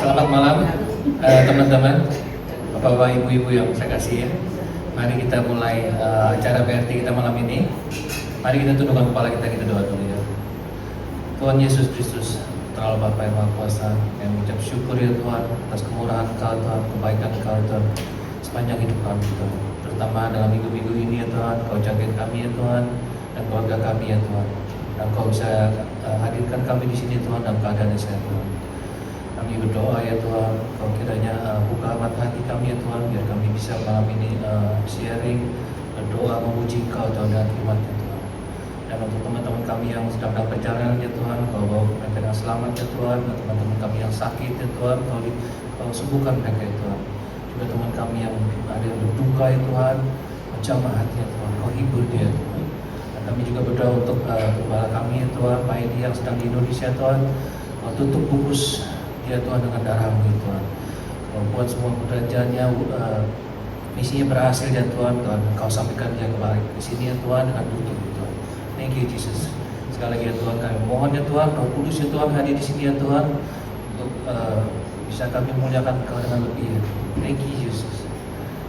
Selamat malam teman-teman, bapak-bapak, ibu-ibu yang saya kasih ya. Mari kita mulai acara PRT kita malam ini. Mari kita tundukkan kepala kita doa dulu ya. Tuhan Yesus Kristus, terlalu Bapa yang Maha Kuasa, yang mengucap syukur ya Tuhan atas kemurahan Engkau Tuhan, kebaikan Engkau Tuhan sepanjang hidup kami Tuhan. Terutama dalam minggu-minggu ini ya Tuhan, Kau jaga kami ya Tuhan dan keluarga kami ya Tuhan. Dan Kau bisa hadirkan kami di sini Tuhan dalam keadaan yang sehat Tuhan. Kami berdoa ya Tuhan, Kau kiranya buka mata hati kami ya Tuhan, biar kami bisa malam ini sharing, berdoa, memuji Kau Tuhan dengan firman ya Tuhan. Dan untuk teman-teman kami yang sedang dalam perjalanan ya Tuhan, Kau bawa mereka dengan selamat ya Tuhan. Dan teman-teman kami yang sakit ya Tuhan, Kau sembuhkan mereka ya Tuhan. Juga teman kami yang ada yang berduka ya Tuhan, Kau jamah hati ya Tuhan, Kau hibur dia ya Tuhan. Dan kami juga berdoa untuk gembala kami ya Tuhan, Pak Edi yang sedang di Indonesia Tuhan, Kau tutup bungkus ya Tuhan dengan darah-Mu ya Tuhan. Kau buat semua pekerjaannya, misinya berhasil ya Tuhan. Kau sampaikan dia kembali ke sini ya Tuhan dengan utuh ya Tuhan. Thank you Jesus. Sekali lagi ya Tuhan, kami mohon ya Tuhan, Roh Kudus ya Tuhan hadir di sini ya Tuhan untuk bisa kami muliakan Kau dengan lebih ya. Thank you Jesus.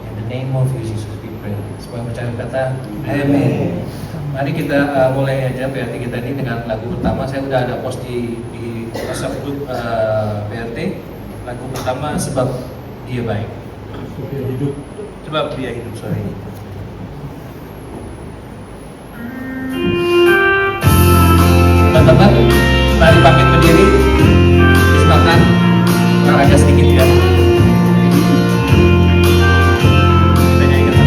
In the name of Jesus we pray. Semua yang percaya kata Amen. Mari kita mulai aja PRT kita ini dengan lagu pertama. Saya sudah ada post di WhatsApp grup PRT. Lagu pertama Sebab Dia Baik. Sebab Dia Hidup, sorry. Teman-teman, mari bangkit berdiri, silakan olahraga sedikit ya. Kita nyanyikan.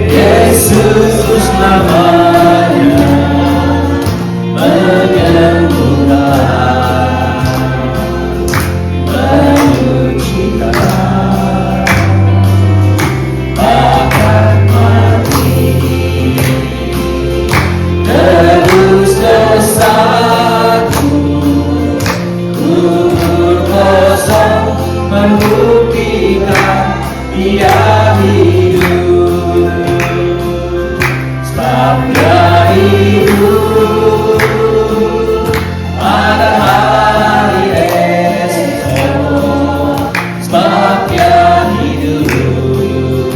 Yesus namanya menyembuhkan, menyucikan, bahkan mati, tebus dosaku, kubur kosong membuktikan Dia hidup. Sebab Dia hidup pada hari esok. Sebab Dia hidup,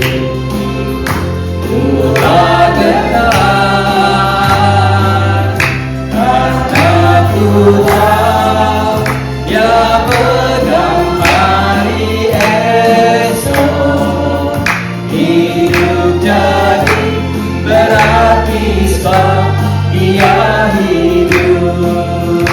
ku tak gentar, karena ku tahu Dia pegang hari esok. Hidup jadi berarti sebab Dia hidup.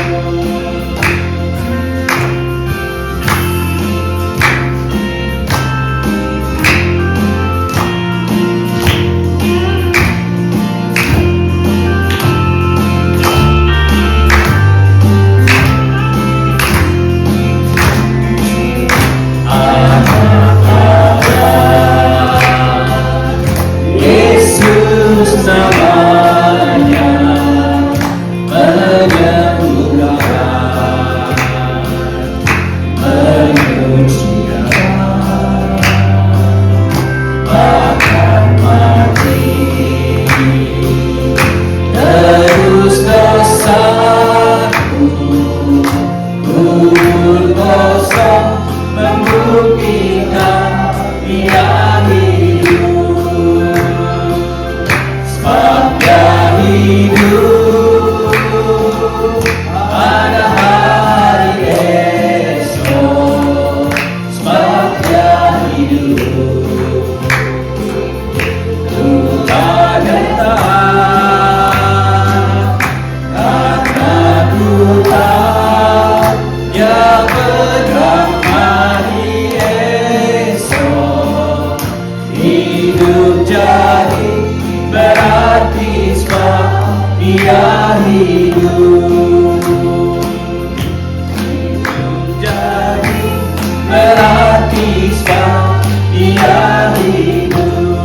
Yesus namanya menyembuhkan, menyucikan, bahkan mati, terus dosaku, kubur kosong membuktikan Dia hidup. Sebab Dia hidup pada hari esok. Sebab Dia hidup, ku tak gentar, karena ku tahu Dia pegang hari esok. Hidup jadi berarti sebab Dia hidup. Hidup jadi berarti sebab Dia hidup.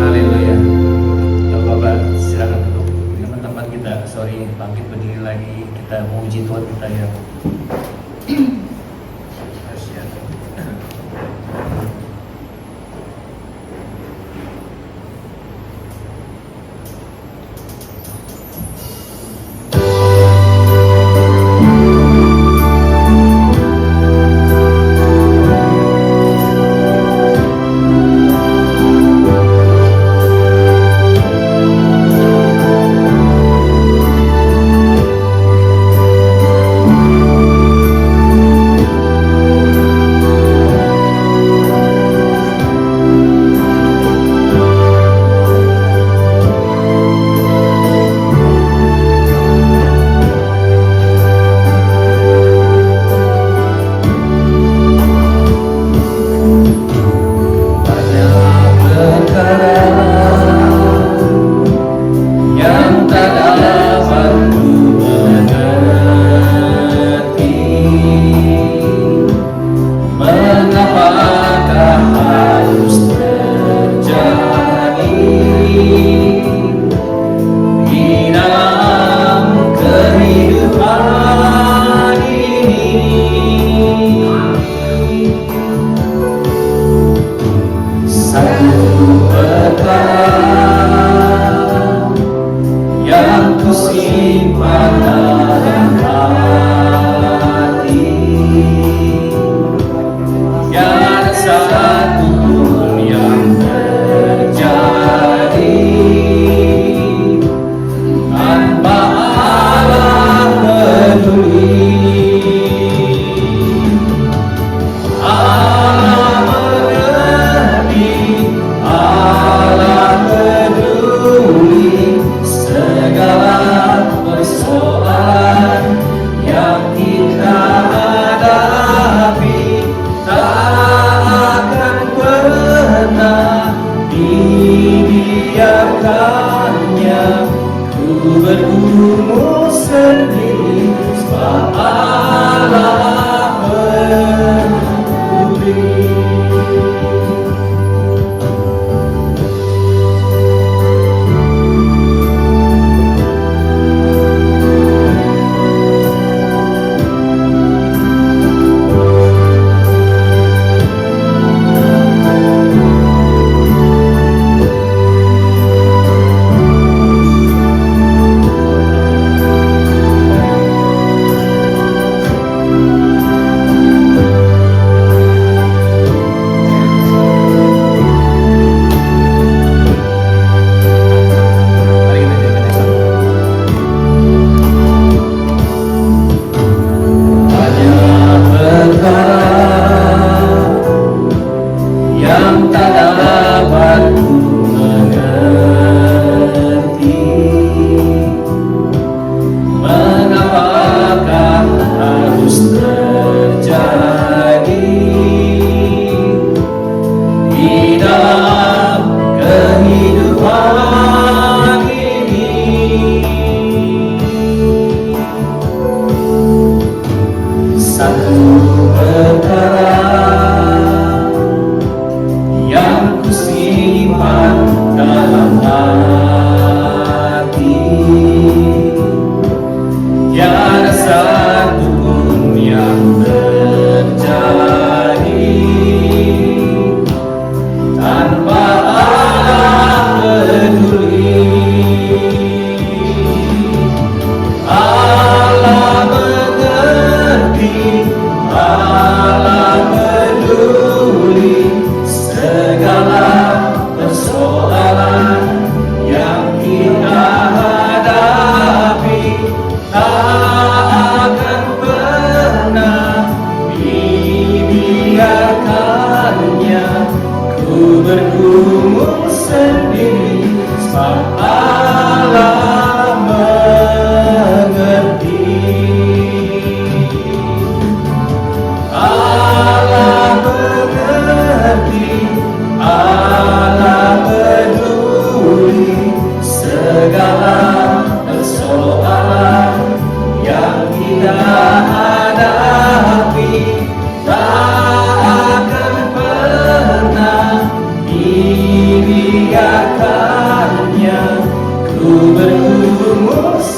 Haleluya. Bapak silakan duduk. Teman-teman kita, sorry bangkit berdiri lagi, kita memuji Tuhan kita ya.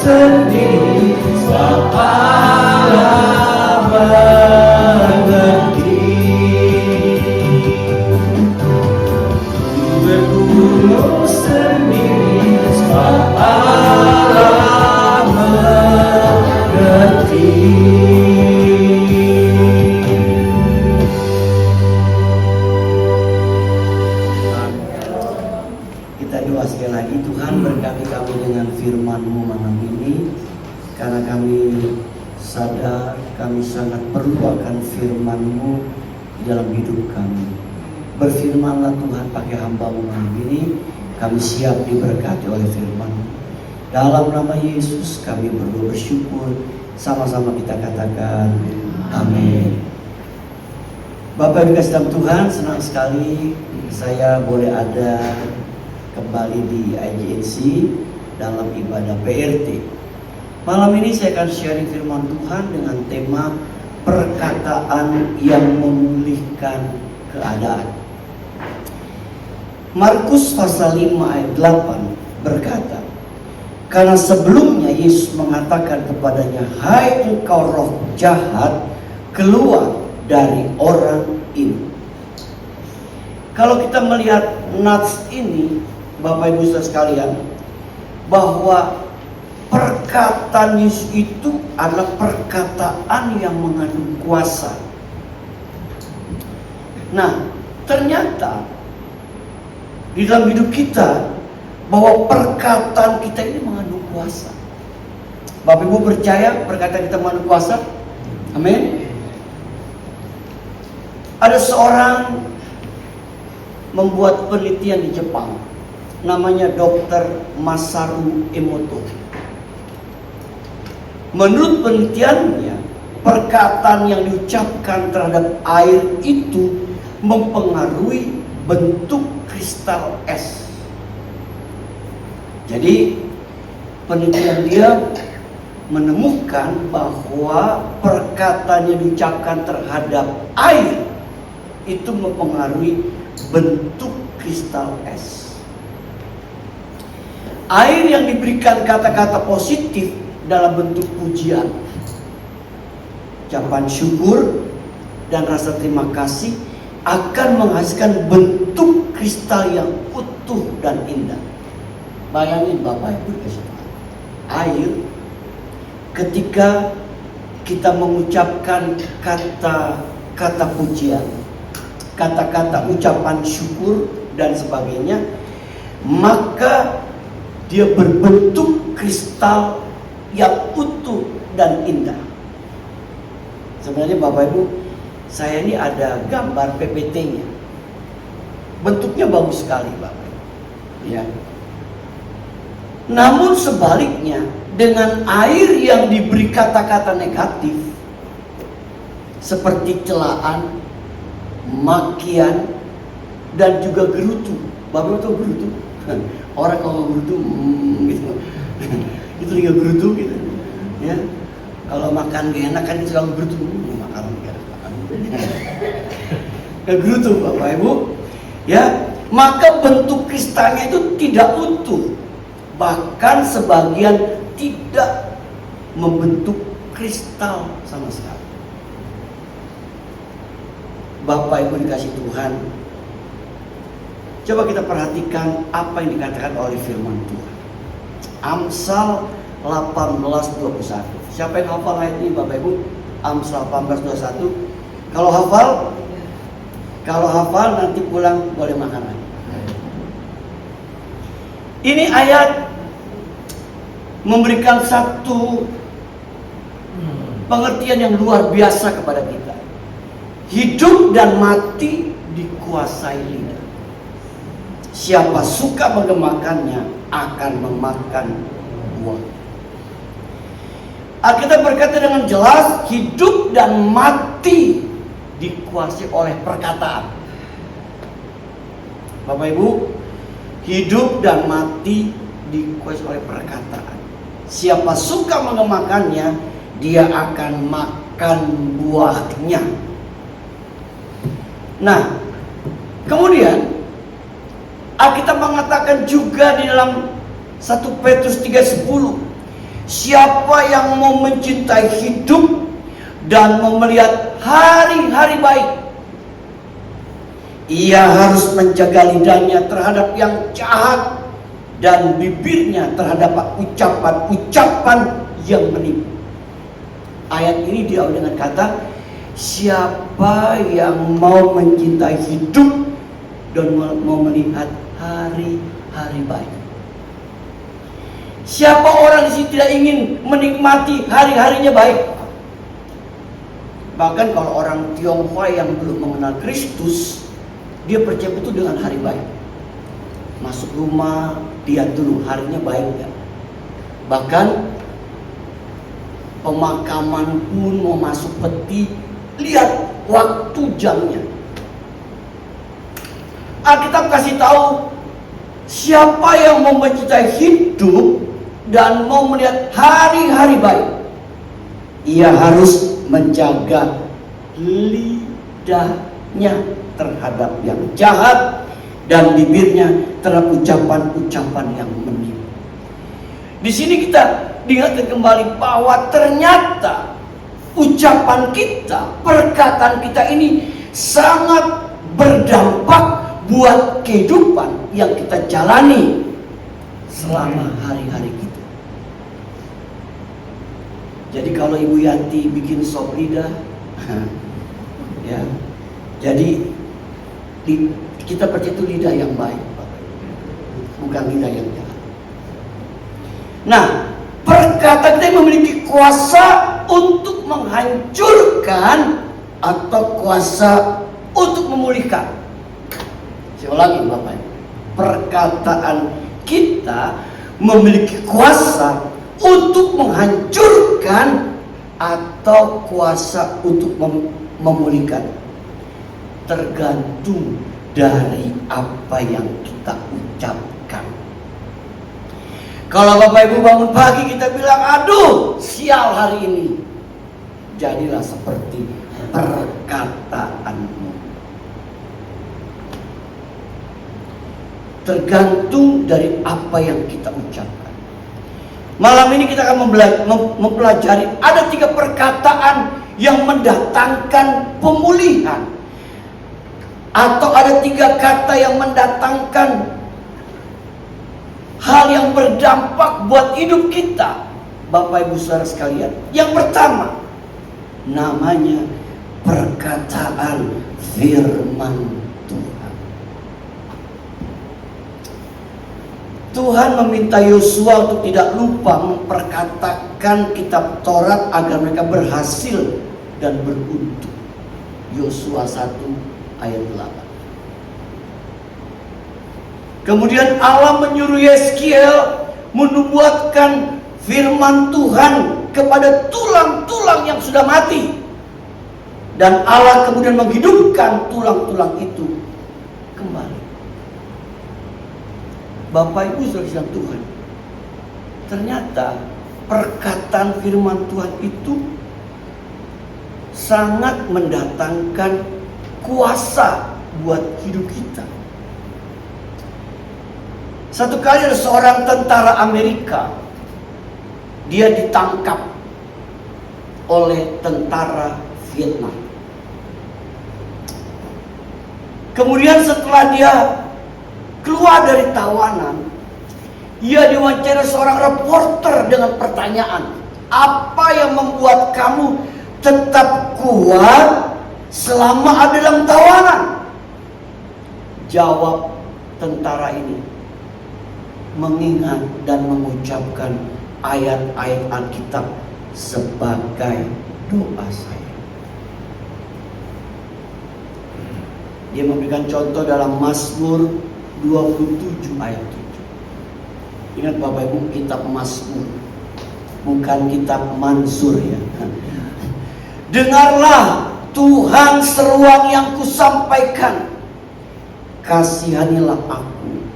sendiri, sebab Allah karena kami sadar kami sangat perlu akan firman-Mu di dalam hidup kami. Berfirmanlah Tuhan pakai hamba-Mu ini, kami siap diberkati oleh firman-Mu. Dalam nama Yesus kami berdoa bersyukur, sama-sama kita katakan amin. Bapak Ibu dalam Tuhan, senang sekali saya boleh ada kembali di IGNC dalam ibadah PRT. Malam ini saya akan sharing firman Tuhan dengan tema perkataan yang memulihkan keadaan. Markus pasal 5 ayat 8 berkata, karena sebelumnya Yesus mengatakan kepadanya, hai engkau roh jahat, keluar dari orang ini. Kalau kita melihat nats ini, Bapak Ibu saudara sekalian, bahwa perkataan Yesus itu adalah perkataan yang mengandung kuasa. Nah, ternyata di dalam hidup kita bahwa perkataan kita ini mengandung kuasa. Bapak Ibu percaya perkataan kita mengandung kuasa? Amin. Ada seorang membuat penelitian di Jepang, namanya Dr. Masaru Emoto. Menurut penelitiannya, perkataan yang diucapkan terhadap air itu mempengaruhi bentuk kristal es. Jadi penelitian dia menemukan bahwa perkataan yang diucapkan terhadap air itu mempengaruhi bentuk kristal es. Air yang diberikan kata-kata positif dalam bentuk pujian, ucapan syukur dan rasa terima kasih akan menghasilkan bentuk kristal yang utuh dan indah. Bayangin Bapak Ibu, air ketika kita mengucapkan kata-kata pujian, kata-kata ucapan syukur dan sebagainya, maka dia berbentuk kristal yang utuh dan indah. Sebenarnya Bapak Ibu, saya ini ada gambar PPT-nya. Bentuknya bagus sekali Bapak Ibu. Ya. Namun sebaliknya, dengan air yang diberi kata-kata negatif seperti celaan, makian, dan juga gerutu. Bapak tahu gerutu? Orang kalau gerutu gitu. Itu juga gerutu gitu. Ya. Kalau makan gak enak kan itu selalu gerutu. Makan gak enak. Gerutu Bapak Ibu. Ya, maka bentuk kristalnya itu tidak utuh. Bahkan sebagian tidak membentuk kristal sama sekali. Bapak Ibu dikasih Tuhan, coba kita perhatikan apa yang dikatakan oleh firman Tuhan. Amsal 18:21. Siapa yang hafal ayat ini Bapak Ibu? Amsal 18:21. Kalau hafal nanti pulang boleh makan lagi. Ini ayat memberikan satu pengertian yang luar biasa kepada kita. Hidup dan mati dikuasai lidah. Siapa suka menggemakannya akan memakan buah. Alkitab berkata dengan jelas, hidup dan mati dikuasai oleh perkataan. Bapak Ibu, hidup dan mati dikuasai oleh perkataan. Siapa suka mengemakannya, dia akan makan buahnya. Nah, kemudian Alkitab mengatakan juga di dalam 1 Petrus 3:10, siapa yang mau mencintai hidup dan mau melihat hari-hari baik, ia harus menjaga lidahnya terhadap yang jahat dan bibirnya terhadap ucapan-ucapan yang menipu. Ayat ini diawali dengan kata, siapa yang mau mencintai hidup dan mau melihat hari-hari baik. Siapa orang di sini tidak ingin menikmati hari-harinya baik? Bahkan kalau orang Tionghoa yang belum mengenal Kristus, dia percaya betul dengan hari baik. Masuk rumah, lihat dulu harinya baik nggak. Bahkan pemakaman pun mau masuk peti, lihat waktu jamnya. Alkitab kasih tahu, siapa yang mau mencintai hidup dan mau melihat hari-hari baik, ia harus menjaga lidahnya terhadap yang jahat dan bibirnya terhadap ucapan-ucapan yang menipu. Di sini kita diingatkan kembali bahwa ternyata ucapan kita, perkataan kita ini sangat berdampak buat kehidupan yang kita jalani selama hari-hari kita. Jadi kalau Ibu Yanti bikin sop lidah, ya, jadi kita percaya itu lidah yang baik, bukan lidah yang jahat. Nah, perkataan kita memiliki kuasa untuk menghancurkan atau kuasa untuk memulihkan. Saya ulangi Bapak, perkataan kita memiliki kuasa untuk menghancurkan atau kuasa untuk memulihkan. Tergantung dari apa yang kita ucapkan. Kalau Bapak Ibu bangun pagi kita bilang, aduh sial hari ini, jadilah seperti perkataanmu. Tergantung dari apa yang kita ucapkan. Malam ini kita akan mempelajari ada 3 perkataan yang mendatangkan pemulihan, atau ada 3 kata yang mendatangkan hal yang berdampak buat hidup kita, Bapak Ibu Saudara sekalian. Yang pertama, namanya perkataan firman Tuhan. Tuhan meminta Yosua untuk tidak lupa memperkatakan kitab Taurat agar mereka berhasil dan beruntung. Yosua 1 ayat 8. Kemudian Allah menyuruh Yeskiel menubuatkan firman Tuhan kepada tulang-tulang yang sudah mati. Dan Allah kemudian menghidupkan tulang-tulang itu kembali. Bapak Ibu saudara Tuhan, ternyata perkataan firman Tuhan itu sangat mendatangkan kuasa buat hidup kita. Satu kali ada seorang tentara Amerika, dia ditangkap oleh tentara Vietnam. Kemudian setelah dia keluar dari tawanan, ia diwawancara seorang reporter dengan pertanyaan, apa yang membuat kamu tetap kuat selama ada dalam tawanan? Jawab tentara ini, mengingat dan mengucapkan ayat-ayat Alkitab sebagai doa saya. Dia memberikan contoh dalam Mazmur 27 ayat 7. Ingat Bapak Ibu, kitab Mazmur, bukan kitab Mansur ya. Dengarlah Tuhan seruan yang kusampaikan, kasihanilah aku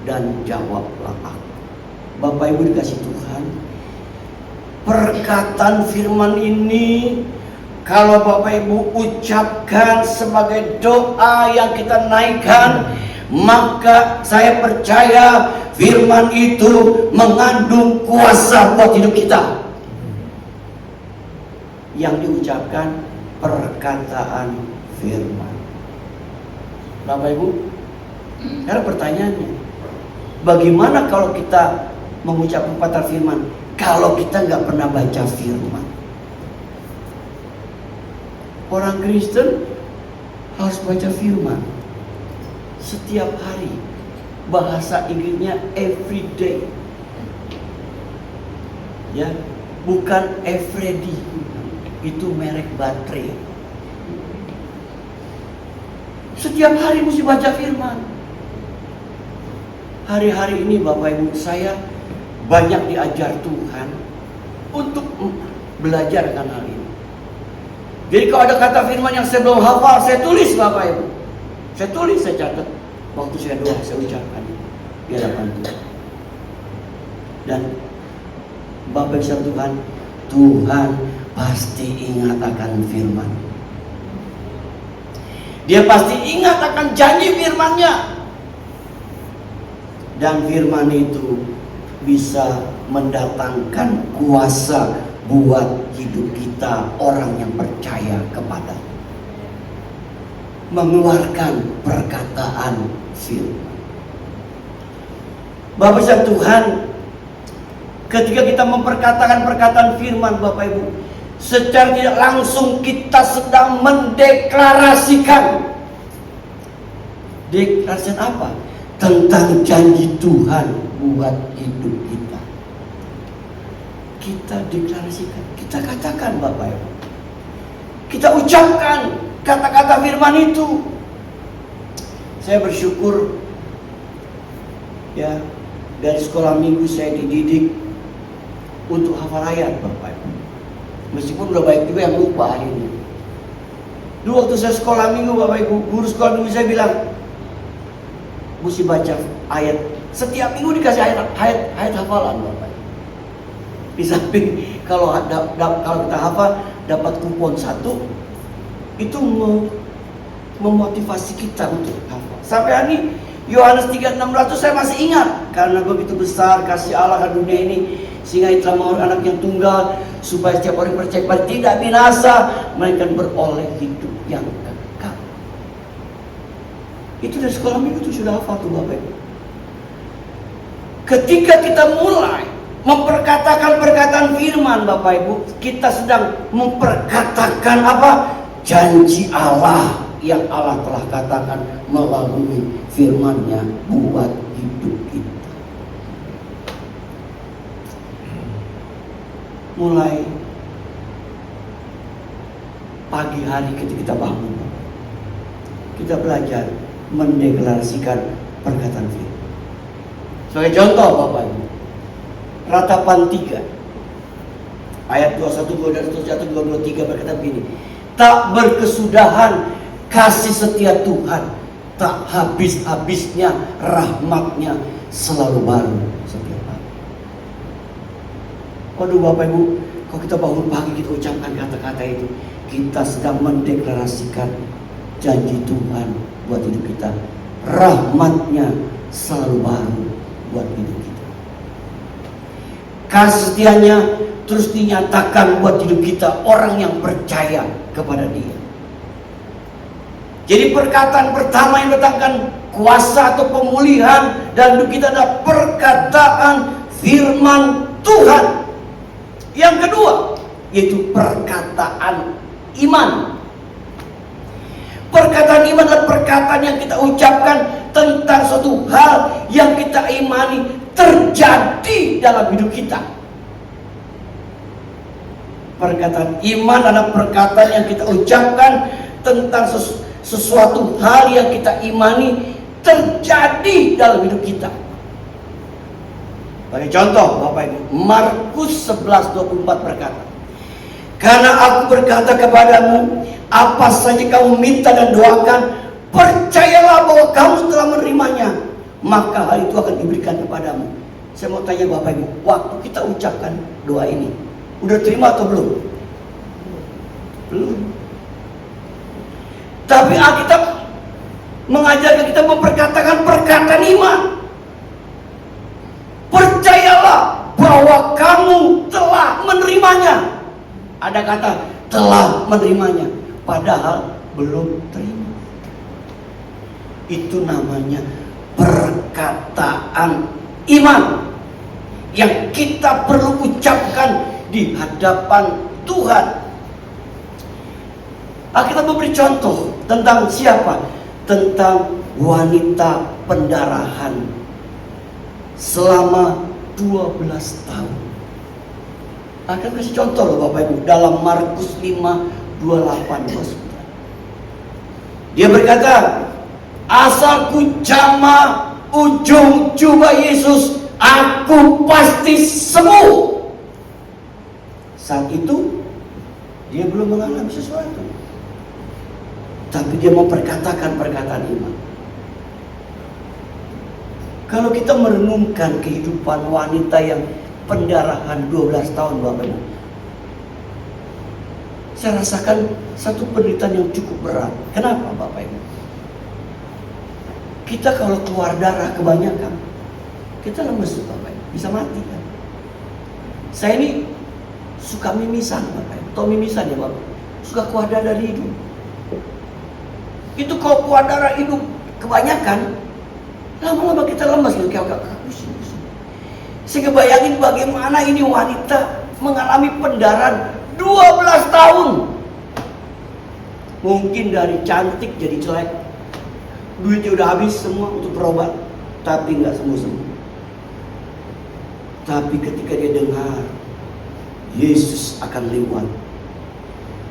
dan jawablah aku. Bapak Ibu dikasih Tuhan, perkataan firman ini kalau Bapak Ibu ucapkan sebagai doa yang kita naikkan, maka saya percaya firman itu mengandung kuasa buat hidup kita. Yang diucapkan perkataan firman. Bapak Ibu, sekarang pertanyaannya, bagaimana kalau kita mengucapkan perkataan firman kalau kita nggak pernah baca firman? Orang Kristen harus baca firman setiap hari. Bahasa Inggrisnya every day. Ya, bukan Eveready, itu merek baterai. Setiap hari mesti baca firman. Hari-hari ini Bapak Ibu, saya banyak diajar Tuhan untuk belajar akan hal ini. Jadi kalau ada kata firman yang saya belum hafal, saya tulis Bapak Ibu. Saya tulis, saya catat. Waktu saya doa, saya ucapkan di hadapan Tuhan. Dan Bapak Ibu Tuhan, Tuhan pasti ingat akan firman. Dia pasti ingat akan janji firman-Nya. Dan firman itu bisa mendatangkan kuasa buat hidup kita, orang yang percaya kepada, mengeluarkan perkataan firman. Bapak Ibu Tuhan, ketika kita memperkatakan perkataan firman Bapak Ibu, secara tidak langsung kita sedang mendeklarasikan. Deklarasi apa? Tentang janji Tuhan buat hidup kita. Kita deklarasikan, kita katakan Bapak Ibu. Kita ucapkan kata-kata firman itu. Saya bersyukur ya, dari sekolah minggu saya dididik untuk hafal ayat Bapak Ibu. Meskipun udah baik juga yang lupa akhirnya. Dulu waktu saya sekolah minggu Bapak Ibu, guru sekolah minggu saya bilang, mesti baca ayat. Setiap minggu dikasih ayat hafalan Bapak Ibu. Di samping kalau kita hafal dapat kupon 1, itu memotivasi kita untuk hafal. Sampai hari ini Yohanes 3:16 saya masih ingat, karena begitu besar kasih Allah ke dunia ini sehingga Ia telah memberi anak yang tunggal supaya setiap orang percaya kepada tidak binasa melainkan beroleh hidup yang kekal. Itu dari sekolah minggu itu sudah hafal tuh Bapak Ibu. Ketika kita mulai memperkatakan perkataan firman Bapak Ibu, kita sedang memperkatakan apa? Janji Allah yang Allah telah katakan melalui firman-Nya buat hidup kita. Mulai pagi hari ketika kita bangun, kita belajar mendeklarasikan perkataan firman. Sebagai contoh Bapak Ibu, Ratapan 3 ayat 21-23 berkata begini, tak berkesudahan kasih setia Tuhan, tak habis-habisnya rahmat-Nya selalu baru setiap hari. Waduh Bapak Ibu, kalau kita bangun pagi kita ucapkan kata-kata itu, kita sedang mendeklarasikan janji Tuhan buat hidup kita. Rahmat-Nya selalu baru buat hidup kita. Kasih setianya terus dinyatakan buat hidup kita, orang yang percaya kepada Dia. Jadi perkataan pertama yang mendatangkan kuasa atau pemulihan dalam hidup kita adalah perkataan firman Tuhan. Yang kedua yaitu perkataan iman. Perkataan iman adalah perkataan yang kita ucapkan tentang suatu hal yang kita imani terjadi dalam hidup kita. Perkataan iman adalah perkataan yang kita ucapkan tentang sesuatu hal yang kita imani terjadi dalam hidup kita. Bagi contoh Bapak Ibu, Markus 11:24 berkata, karena aku berkata kepadamu, apa saja kamu minta dan doakan, percayalah bahwa kamu telah menerimanya, maka hal itu akan diberikan kepadamu. Saya mau tanya Bapak Ibu, waktu kita ucapkan doa ini, udah terima atau belum? Belum. Tapi Alkitab mengajarkan kita memperkatakan perkataan iman. Percayalah bahwa kamu telah menerimanya. Ada kata telah menerimanya, padahal belum terima. Itu namanya perkataan iman yang kita perlu ucapkan di hadapan Tuhan. Kita memberi contoh tentang siapa? Tentang wanita pendarahan selama 12 tahun. Akan kasih contoh loh Bapak Ibu dalam Markus 5:28 bos. Dia berkata, asal ku jama ujung jubah Yesus, aku pasti sembuh. Saat itu dia belum mengalami sesuatu, tapi dia memperkatakan perkataan iman. Kalau kita merenungkan kehidupan wanita yang pendarahan 12 tahun Bapak Ibu, saya rasakan satu penderitaan yang cukup berat. Kenapa Bapak Ibu? Kita kalau keluar darah kebanyakan, kita lemes Bapak Ibu, bisa mati kan. Saya ini suka mimisan Bapak Ibu, tahu mimisan ya Bapak? Suka keluar darah dari hidung. Itu kalau keluar darah hidung kebanyakan, lama-lama kita lemas gitu, kayak pusing. Saya bayangin bagaimana ini wanita mengalami pendarahan 12 tahun. Mungkin dari cantik jadi jelek, duitnya udah habis semua untuk berobat, tapi nggak sembuh-sembuh. Tapi ketika dia dengar Yesus akan lewat,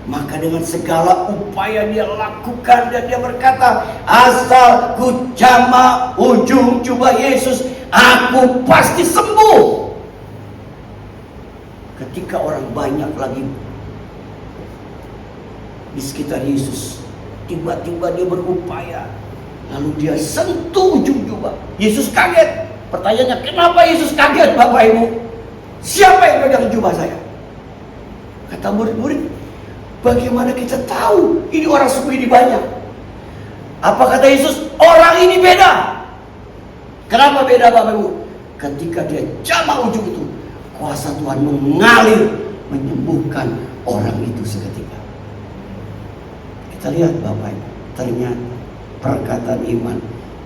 maka dengan segala upaya dia lakukan dan dia berkata, asal ku jama ujung jubah Yesus, aku pasti sembuh. Ketika orang banyak lagi di sekitar Yesus, tiba-tiba dia berupaya, lalu dia sentuh ujung jubah. Yesus kaget. Pertanyaannya, kenapa Yesus kaget Bapak Ibu? Siapa yang pegang jubah saya? Kata murid-murid, bagaimana kita tahu ini orang segini banyak? Apa kata Yesus? Orang ini beda. Kenapa beda Bapak Ibu? Ketika dia jama ujung itu, kuasa Tuhan mengalir menyembuhkan orang itu seketika. Kita lihat Bapak Ibu, ternyata perkataan iman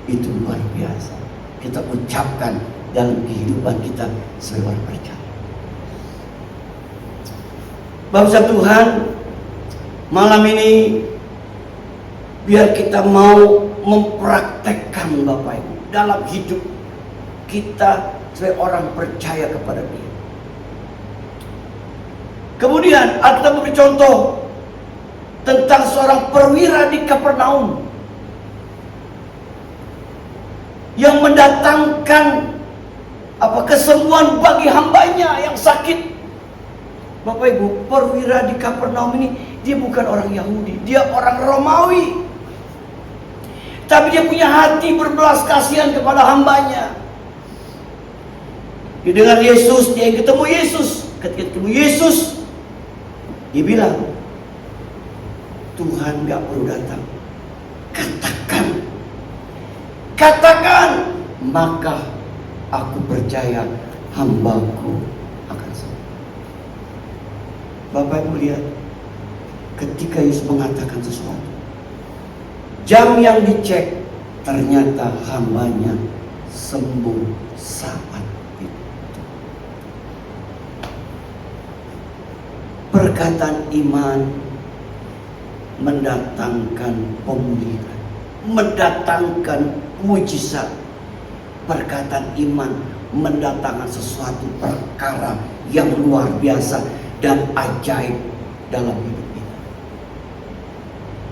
itu luar biasa. Kita ucapkan dalam kehidupan kita sebagai orang percaya. Bangsa Tuhan, malam ini biar kita mau mempraktekkan Bapak Ibu dalam hidup kita sebagai orang percaya kepada Dia. Kemudian kita memberi contoh tentang seorang perwira di Kapernaum yang mendatangkan kesembuhan bagi hambanya yang sakit. Bapak Ibu, perwira di Kapernaum ini dia bukan orang Yahudi, dia orang Romawi. Tapi dia punya hati berbelas kasihan kepada hambanya. Dia dengar Yesus, dia ketemu Yesus. Ketika ketemu Yesus, dia bilang, Tuhan gak perlu datang. Katakan, maka aku percaya hambaku akan sembuh. Bapak Ibu lihat, ketika Yesus mengatakan sesuatu, jam yang dicek, ternyata hambanya sembuh saat itu. Perkataan iman mendatangkan pemulihan, mendatangkan mujizat. Perkataan iman mendatangkan sesuatu perkara yang luar biasa dan ajaib dalam hidup kita.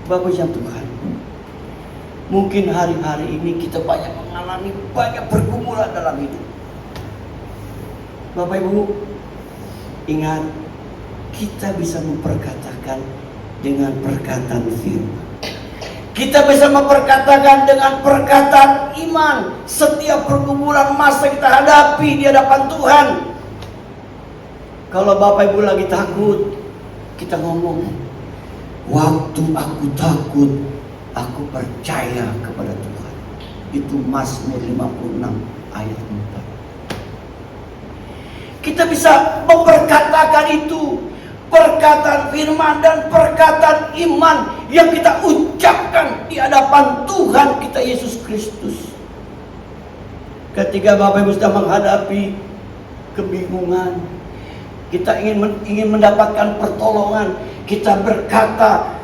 Bapak Ibu Tuhan, mungkin hari-hari ini kita banyak mengalami banyak pergumulan dalam hidup. Bapak Ibu, ingat, kita bisa memperkatakan dengan perkataan firman. Kita bisa memperkatakan dengan perkataan iman. Setiap pergumulan masa kita hadapi di hadapan Tuhan. Kalau Bapak Ibu lagi takut, kita ngomong, waktu aku takut, aku percaya kepada Tuhan. Itu Mazmur 56 ayat 4. Kita bisa memperkatakan itu, perkataan firman dan perkataan iman yang kita ucapkan di hadapan Tuhan kita Yesus Kristus. Ketika Bapak Ibu sedang menghadapi kebingungan, kita ingin mendapatkan pertolongan, kita berkata,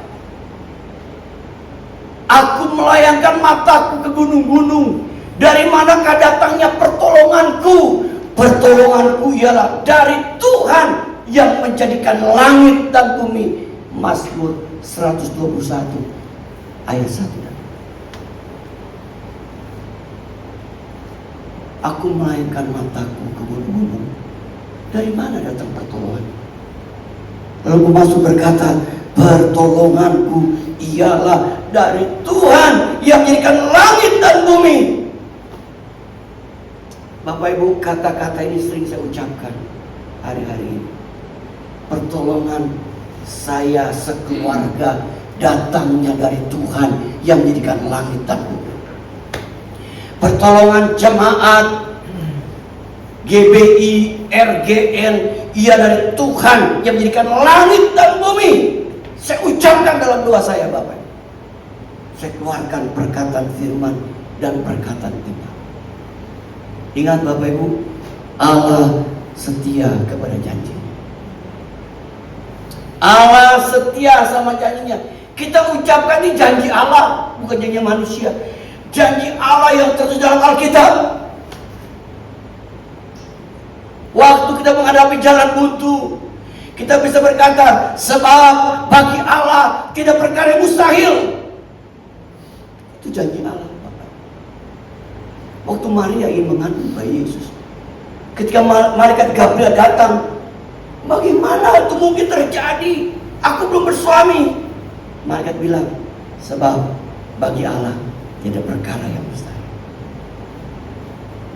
aku melayangkan mataku ke gunung-gunung, dari manakah datangnya pertolonganku? Pertolonganku ialah dari Tuhan yang menjadikan langit dan bumi. Mazmur 121 ayat 1. Aku melayangkan mataku ke gunung-gunung. Dari mana datang pertolongan? Lalu Mazmur berkata, pertolonganku ialah dari Tuhan yang menjadikan langit dan bumi. Bapak Ibu, kata-kata ini sering saya ucapkan hari-hari ini. Pertolongan saya sekeluarga datangnya dari Tuhan yang menjadikan langit dan bumi. Pertolongan jemaat GBI, RGN, ia dari Tuhan yang menjadikan langit dan bumi. Saya ucapkan dalam doa saya, Bapak. Saya keluarkan perkataan firman dan perkataan iman. Ingat Bapak Ibu, Allah setia kepada janji. Allah setia sama janjinya. Kita ucapkan ini janji Allah, bukan janji manusia. Janji Allah yang tertulis dalam Alkitab. Waktu kita menghadapi jalan buntu, kita bisa berkata, sebab bagi Allah tidak perkara yang mustahil. Itu janji Allah, Bapak. Waktu Maria ingin mengandung bayi Yesus, ketika malaikat Gabriel datang, bagaimana itu mungkin terjadi? Aku belum bersuami. Malaikat bilang, sebab bagi Allah tidak perkara yang mustahil.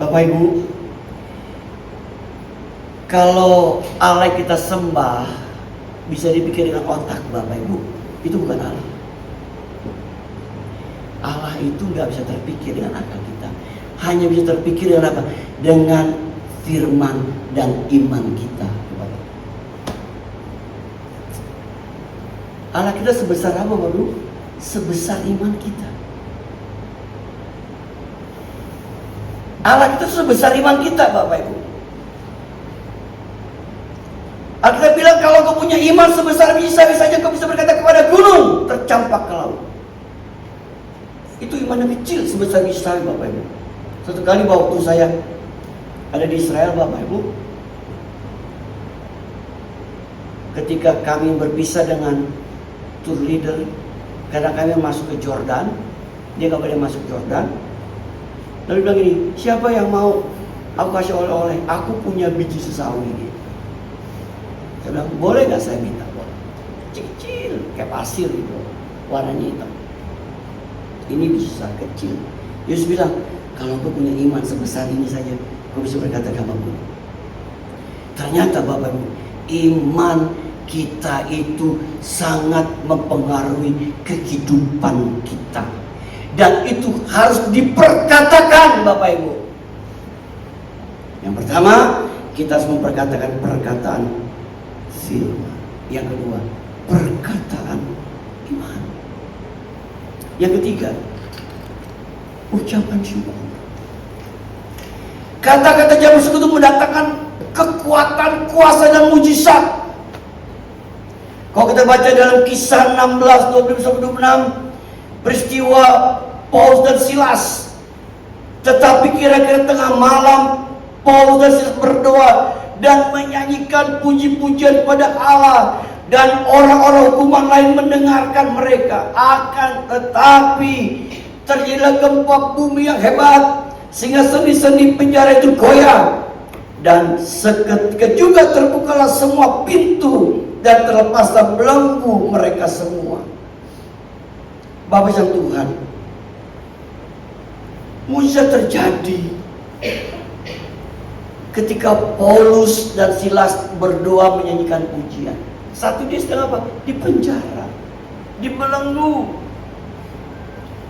Bapak Ibu, kalau Allah kita sembah bisa dipikir dengan otak, Bapak Ibu, itu bukan Allah. Allah itu nggak bisa terpikir dengan akal kita, hanya bisa terpikir dengan apa? Dengan firman dan iman kita. Allah kita sebesar apa, Bapak Ibu? Sebesar iman kita. Allah kita sebesar iman kita, Bapak Ibu. Alkitab bilang kalau kau punya iman sebesar bisa saja kau bisa berkata kepada gunung, tercampak ke laut. Itu iman yang kecil sebesar Israel, Bapak Ibu. Satu kali waktu saya ada di Israel, Bapak Ibu, ketika kami berpisah dengan tour leader, karena kami masuk ke Jordan, dia nggak boleh masuk Jordan. Lalu bilang gini, siapa yang mau aku kasih oleh-oleh? Aku punya biji sesawi ini. Saya bilang, boleh nggak saya minta? Kecil, kayak pasir gitu, warnanya hitam. Ini bisa kecil. Yesus bilang, kalau kau punya iman sebesar ini saja, kau bisa berkata kepadaku. Ternyata Bapak Ibu, iman kita itu sangat mempengaruhi kehidupan kita. Dan itu harus diperkatakan, Bapak Ibu. Yang pertama, kita harus memperkatakan perkataan firman. Yang kedua, perkataan iman. Yang ketiga, ucapan syukur. Kata-kata zaman itu mendatangkan kekuatan, kuasa dan mujizat. Kalau kita baca dalam Kisah 16, 25-26, peristiwa Paulus dan Silas. Tetapi kira-kira tengah malam, Paulus dan Silas berdoa dan menyanyikan puji-pujian kepada Allah, dan orang-orang hukuman lain mendengarkan mereka. Akan tetapi terjadilah gempa bumi yang hebat, sehingga sendi-sendi penjara itu goyah, dan seketika juga terbukalah semua pintu dan terlepaslah belenggu mereka semua. Bapak yang Tuhan, mujizat terjadi ketika Paulus dan Silas berdoa menyanyikan pujian. Satu dia sedang apa? Di penjara, dibelenggu.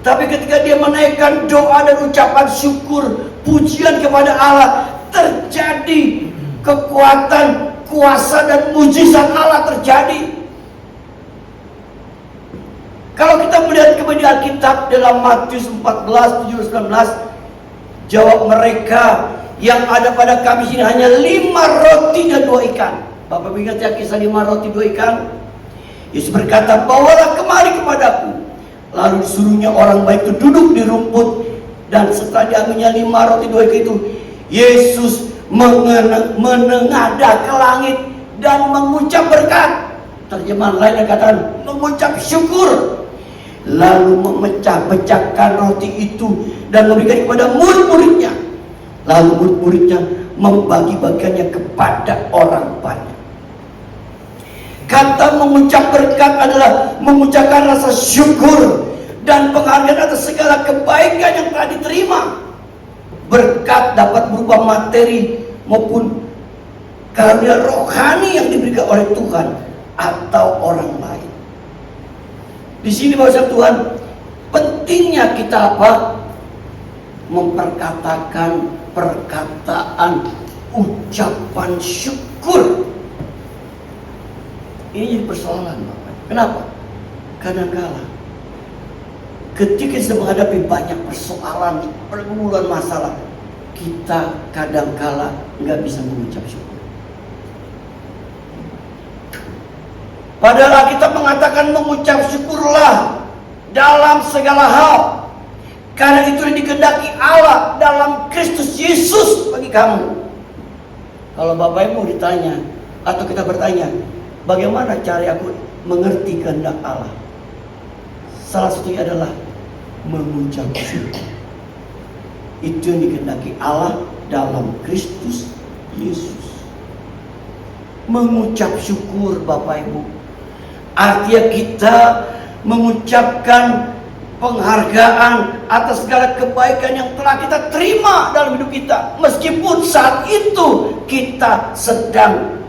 Tapi ketika dia menaikkan doa dan ucapan syukur, pujian kepada Allah, terjadi kekuatan, kuasa dan mujizat Allah terjadi. Kalau kita melihat kepada Alkitab dalam Matius 14, 17, 19, jawab mereka, yang ada pada kami sini hanya 5 roti dan 2 ikan. Bapak ingat ya kisah 5 roti 2 ikan? Yesus berkata, bawalah kemari kepadaku. Lalu disuruhnya orang baik itu duduk di rumput, dan setelah diambilnya 5 roti 2 ikan itu, Yesus menengadah ke langit dan mengucap berkat. Terjemahan lain katakan mengucap syukur, lalu memecah-pecahkan roti itu dan memberikan kepada murid-muridnya. Lalu murid-muridnya membagi-bagiannya kepada orang banyak. Kata mengucap berkat adalah mengucapkan rasa syukur dan penghargaan atas segala kebaikan yang telah diterima. Berkat dapat berupa materi maupun karunia rohani yang diberikan oleh Tuhan atau orang lain. Di sini bahasa Tuhan, pentingnya kita apa? Memperkatakan perkataan ucapan syukur. Ini jadi persoalan, Bapak. Kenapa? Kadang-kala ketika kita menghadapi banyak persoalan, pergumulan masalah, kita kadang-kala nggak bisa mengucap syukur. Padahal kita mengatakan mengucap syukurlah dalam segala hal, karena itu yang dikehendaki Allah dalam Kristus Yesus bagi kamu. Kalau Bapak Ibu ditanya atau kita bertanya, bagaimana cara aku mengerti kehendak Allah? Salah satunya adalah mengucap syukur. Itu yang dikehendaki Allah dalam Kristus Yesus. Mengucap syukur, Bapak Ibu, artinya kita mengucapkan penghargaan atas segala kebaikan yang telah kita terima dalam hidup kita, meskipun saat itu kita sedang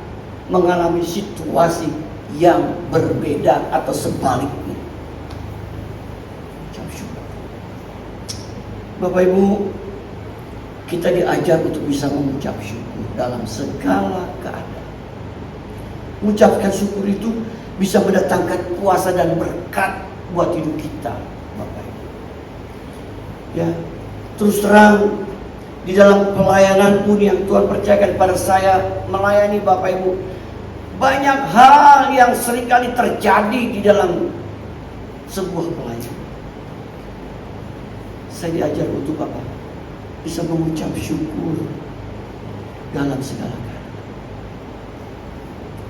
mengalami situasi yang berbeda atau sebaliknya. Bapak Ibu, kita diajar untuk bisa mengucap syukur dalam segala keadaan. Mengucapkan syukur itu bisa mendatangkan kuasa dan berkat buat hidup kita, Bapak Ibu. Ya, terus terang di dalam pelayanan pun yang Tuhan percayakan kepada saya melayani Bapak Ibu, banyak hal yang seringkali terjadi di dalam sebuah pelayanan. Saya diajar untuk Bapak bisa mengucap syukur dalam segala keadaan.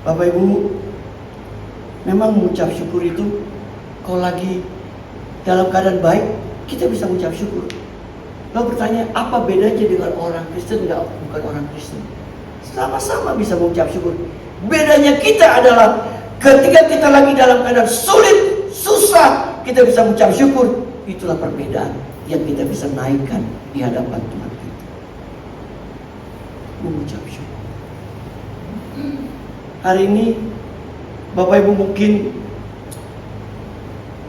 Bapak Ibu, memang mengucap syukur itu kalau lagi dalam keadaan baik, kita bisa mengucap syukur. Lalu bertanya, apa bedanya dengan orang Kristen dan bukan orang Kristen? Sama-sama bisa mengucap syukur. Bedanya kita adalah ketika kita lagi dalam keadaan sulit, susah, kita bisa mengucap syukur. Itulah perbedaan yang kita bisa naikkan di hadapan Tuhan kita. Mengucap syukur. Hari ini Bapak Ibu mungkin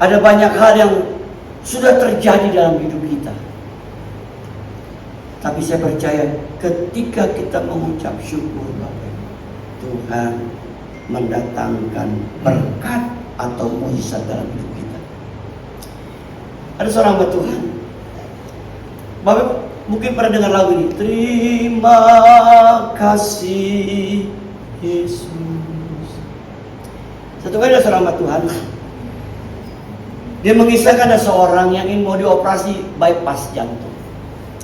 ada banyak hal yang sudah terjadi dalam hidup kita. Tapi saya percaya ketika kita mengucap syukur, Bapak Ibu, Tuhan mendatangkan berkat atau mujizat dalam hidup kita. Ada seorang hamba Tuhan, Bapak mungkin pernah dengar lagu ini, terima kasih Yesus. Satu kali ada seorang hamba Tuhan, dia mengisahkan ada seorang yang ingin mau dioperasi bypass jantung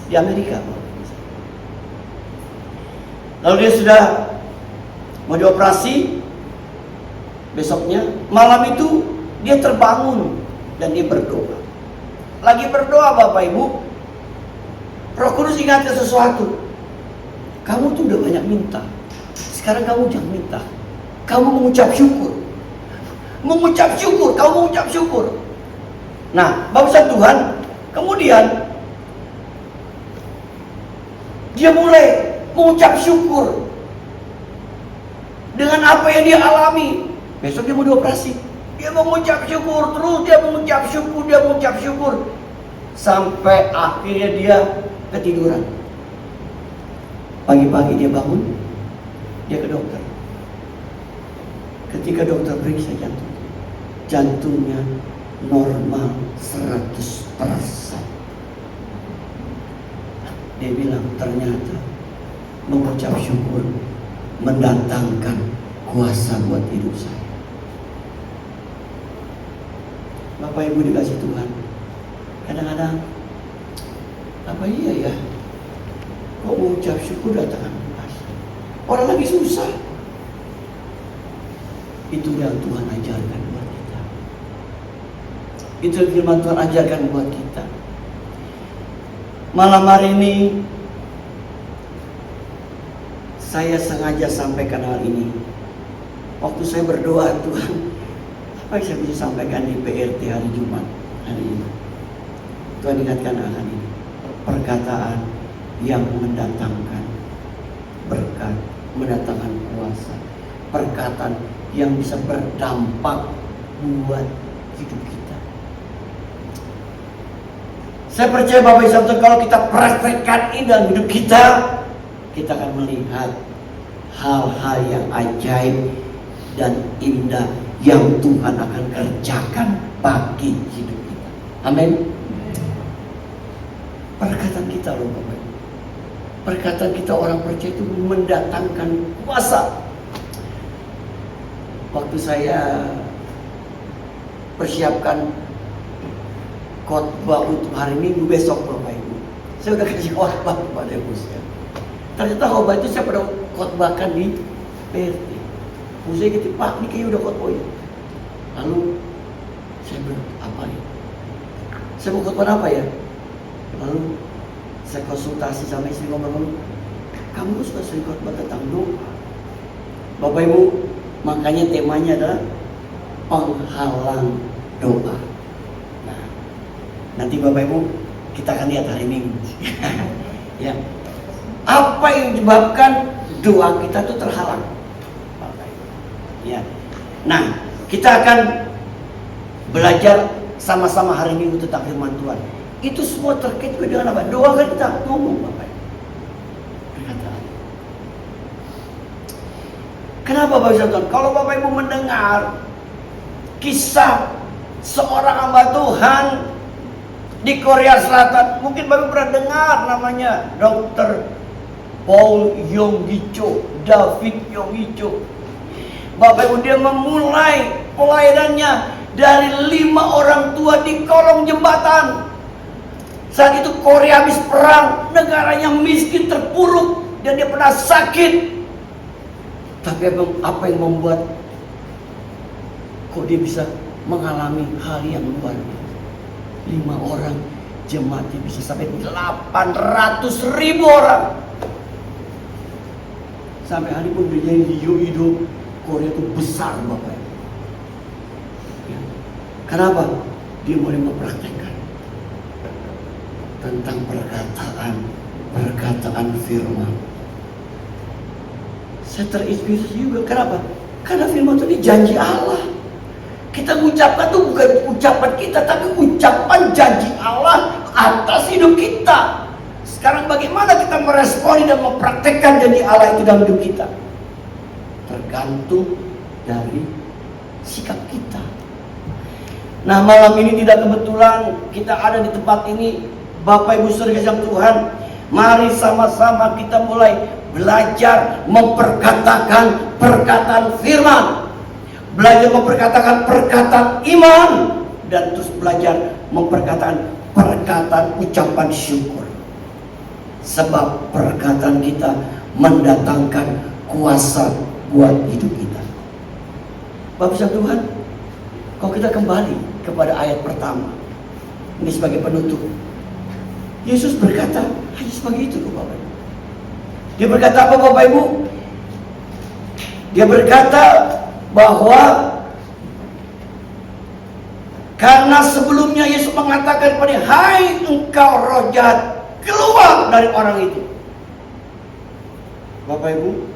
di Amerika. Lalu dia sudah mau dioperasi, besoknya malam itu dia terbangun dan dia berdoa. Lagi berdoa Bapak Ibu, Roh Kudus ingatkan sesuatu. Kamu tuh udah banyak minta, sekarang kamu jangan minta, kamu mengucap syukur. Mengucap syukur, kamu mengucap syukur. Nah, bangsa Tuhan, kemudian dia mulai mengucap syukur dengan apa yang dia alami. Besok dia mau dioperasi, dia mengucap syukur terus, dia mengucap syukur, dia mengucap syukur sampai akhirnya dia ketiduran. Pagi-pagi dia bangun, dia ke dokter. Ketika dokter periksa jantung, jantungnya normal 100%. Dia bilang ternyata mengucap syukur mendatangkan kuasa buat hidup saya. Bapak Ibu dikasih Tuhan, kadang-kadang apa iya ya, kok mengucap syukur datangkan kuasa? Orang lagi susah, Itu yang Tuhan ajarkan buat kita. Itu yang firman Tuhan ajarkan buat kita. Malam hari ini saya sengaja sampaikan hal ini. Waktu saya berdoa, Tuhan, apa yang saya bisa sampaikan di PRT hari Jumat hari ini? Tuhan ingatkan akan ini. Perkataan yang mendatangkan berkat, mendatangkan kuasa. Perkataan yang bisa berdampak buat hidup kita. Saya percaya Bapak Ibu Saudara, kalau kita praktekkan ini dalam hidup kita akan melihat hal-hal yang ajaib dan indah yang Tuhan akan kerjakan bagi hidup kita. Amin. Perkataan kita loh Bapak Ibu. Perkataan kita orang percaya itu mendatangkan kuasa. Waktu saya persiapkan khotbah untuk hari Minggu besok Bapak Ibu, saya udah kasih khotbah kepada ibu saya. Ternyata khotbah itu saya pernah khotbahkan di PRT. Ibu saya gitu, Pak, ini kayaknya udah khotbah ya. Lalu saya bilang, apa ya? Saya mau khotbah apa ya? Lalu saya konsultasi sama istri, ngomong, kamu sudah sering khotbah tentang doa. Bapak Ibu, makanya temanya adalah penghalang doa. Nah, nanti Bapak Ibu kita akan lihat hari Minggu. Ya, apa yang menyebabkan doa kita itu terhalang? Bapak Ibu. Ya, nah kita akan belajar sama-sama hari Minggu tentang firman Tuhan. Itu semua terkait dengan apa? Doa kan kita ngomong Bapak Ibu. Perkataan. Kenapa Bapak Ibu? Kalau Bapak Ibu mendengar kisah seorang hamba Tuhan di Korea Selatan, mungkin Bapak pernah dengar namanya Dr. Paul Yonggi-cho, David Yonggi-cho. Bapak Ibu, dia memulai pelayanannya dari 5 orang tua di kolong jembatan. Saat itu Korea habis perang, negaranya miskin, terpuruk, dan dia pernah sakit. Tapi apa yang membuat kok dia bisa mengalami hal yang luar biasa? 5 orang jemaatnya bisa sampai 800.000 orang. Sampai hari pun dia di Yoido, Korea itu besar Bapak. Ya. Kenapa? Dia mulai mempraktekkan tentang perkataan firman. Saya terinspirasi juga. Kenapa? Karena firman itu janji Allah. Kita mengucapkan itu bukan ucapan kita, tapi ucapan janji Allah atas hidup kita. Sekarang bagaimana kita meresponi dan mempraktekkan janji Allah itu dalam hidup kita? Tergantung dari sikap kita. Nah, malam ini tidak kebetulan kita ada di tempat ini. Bapak Ibu Saudara yang Tuhan, mari sama-sama kita mulai belajar memperkatakan perkataan firman, belajar memperkatakan perkataan iman, dan terus belajar memperkatakan perkataan ucapan syukur. Sebab perkataan kita mendatangkan kuasa buat hidup kita. Bapak Tuhan, kalau kita kembali kepada ayat pertama, ini sebagai penutup. Yesus berkata hanya sebagai itu Bapak Ibu. Dia berkata apa Bapak Ibu? Dia berkata bahwa karena sebelumnya Yesus mengatakan kepada, hai engkau roh jahat, keluar dari orang itu. Bapak Ibu,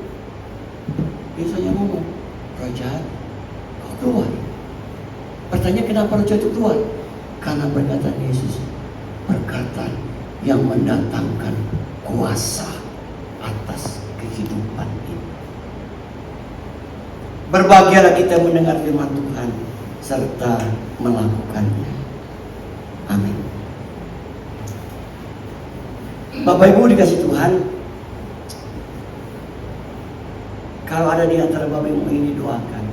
Yesus hanya ngomong, roh jahat, kau keluar. Pertanyaan, kenapa roh jahat itu keluar? Karena perkataan Yesus, perkataan yang mendatangkan kuasa atas kehidupan ini. Berbahagialah kita mendengar firman Tuhan serta melakukannya. Amin. Bapak Ibu dikasih Tuhan, kalau ada di antara Bapak Ibu ini doakan,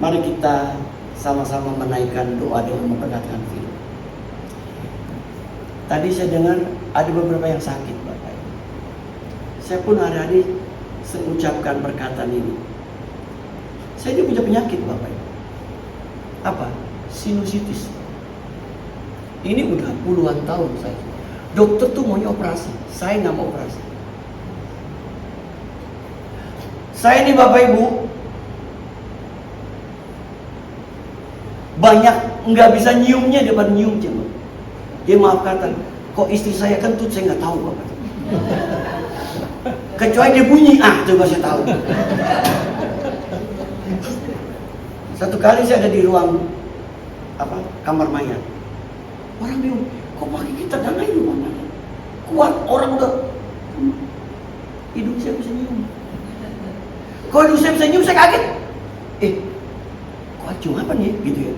mari kita sama-sama menaikkan doa dengan memperkatakan firman. Tadi saya dengar ada beberapa yang sakit Bapak Ibu. Saya pun hari-hari mengucapkan perkataan ini. Saya ini punya penyakit Bapak Ibu. Apa? Sinusitis. Ini udah puluhan tahun saya. Dokter tuh maunya operasi, saya nggak mau operasi. Saya ini Bapak Ibu banyak nggak bisa nyiumnya depan nyium coba. Dia maaf kata, kok istri saya kentut saya nggak tahu Bapak. Kecuali dia bunyi, coba saya tahu. Satu kali saya ada di ruang kamar mayat. Orang bingung, kok pagi kita danai rumah mayat? Kuat orang udah hidung saya bisa nyium. Kok hidung saya bisa nyium, saya kaget. Kok acung apa nih? Gitu ya.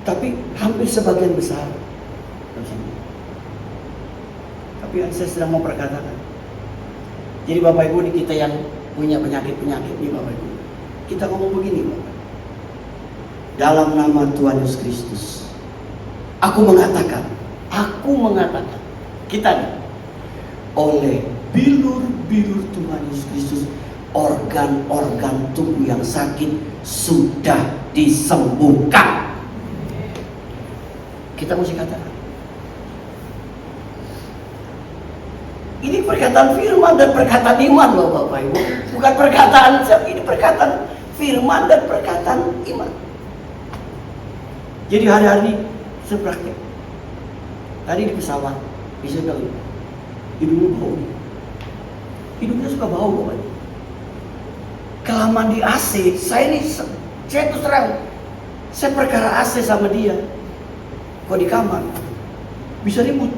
Tapi hampir sebagian besar. Tapi yang saya sedang mau perkatakan. Jadi Bapak Ibu ini kita yang punya penyakit-penyakit nih Bapak Ibu. Kita ngomong begini Bapak. Dalam nama Tuhan Yesus Kristus, aku mengatakan, kita nih, oleh bilur-bilur Tuhan Yesus Kristus, organ-organ tubuh yang sakit sudah disembuhkan. Kita mesti katakan. Ini perkataan firman dan perkataan iman loh Bapak Ibu. Bukan perkataan, ini perkataan firman dan perkataan iman. Jadi hari-hari ini saya praktek. Tadi di pesawat, bisa bilang, hidungnya bau. Hidungnya suka bau Bapak Ibu. Kelamaan di AC, saya terus terang, saya perkara AC sama dia. Kok di kamar, bisa ribut.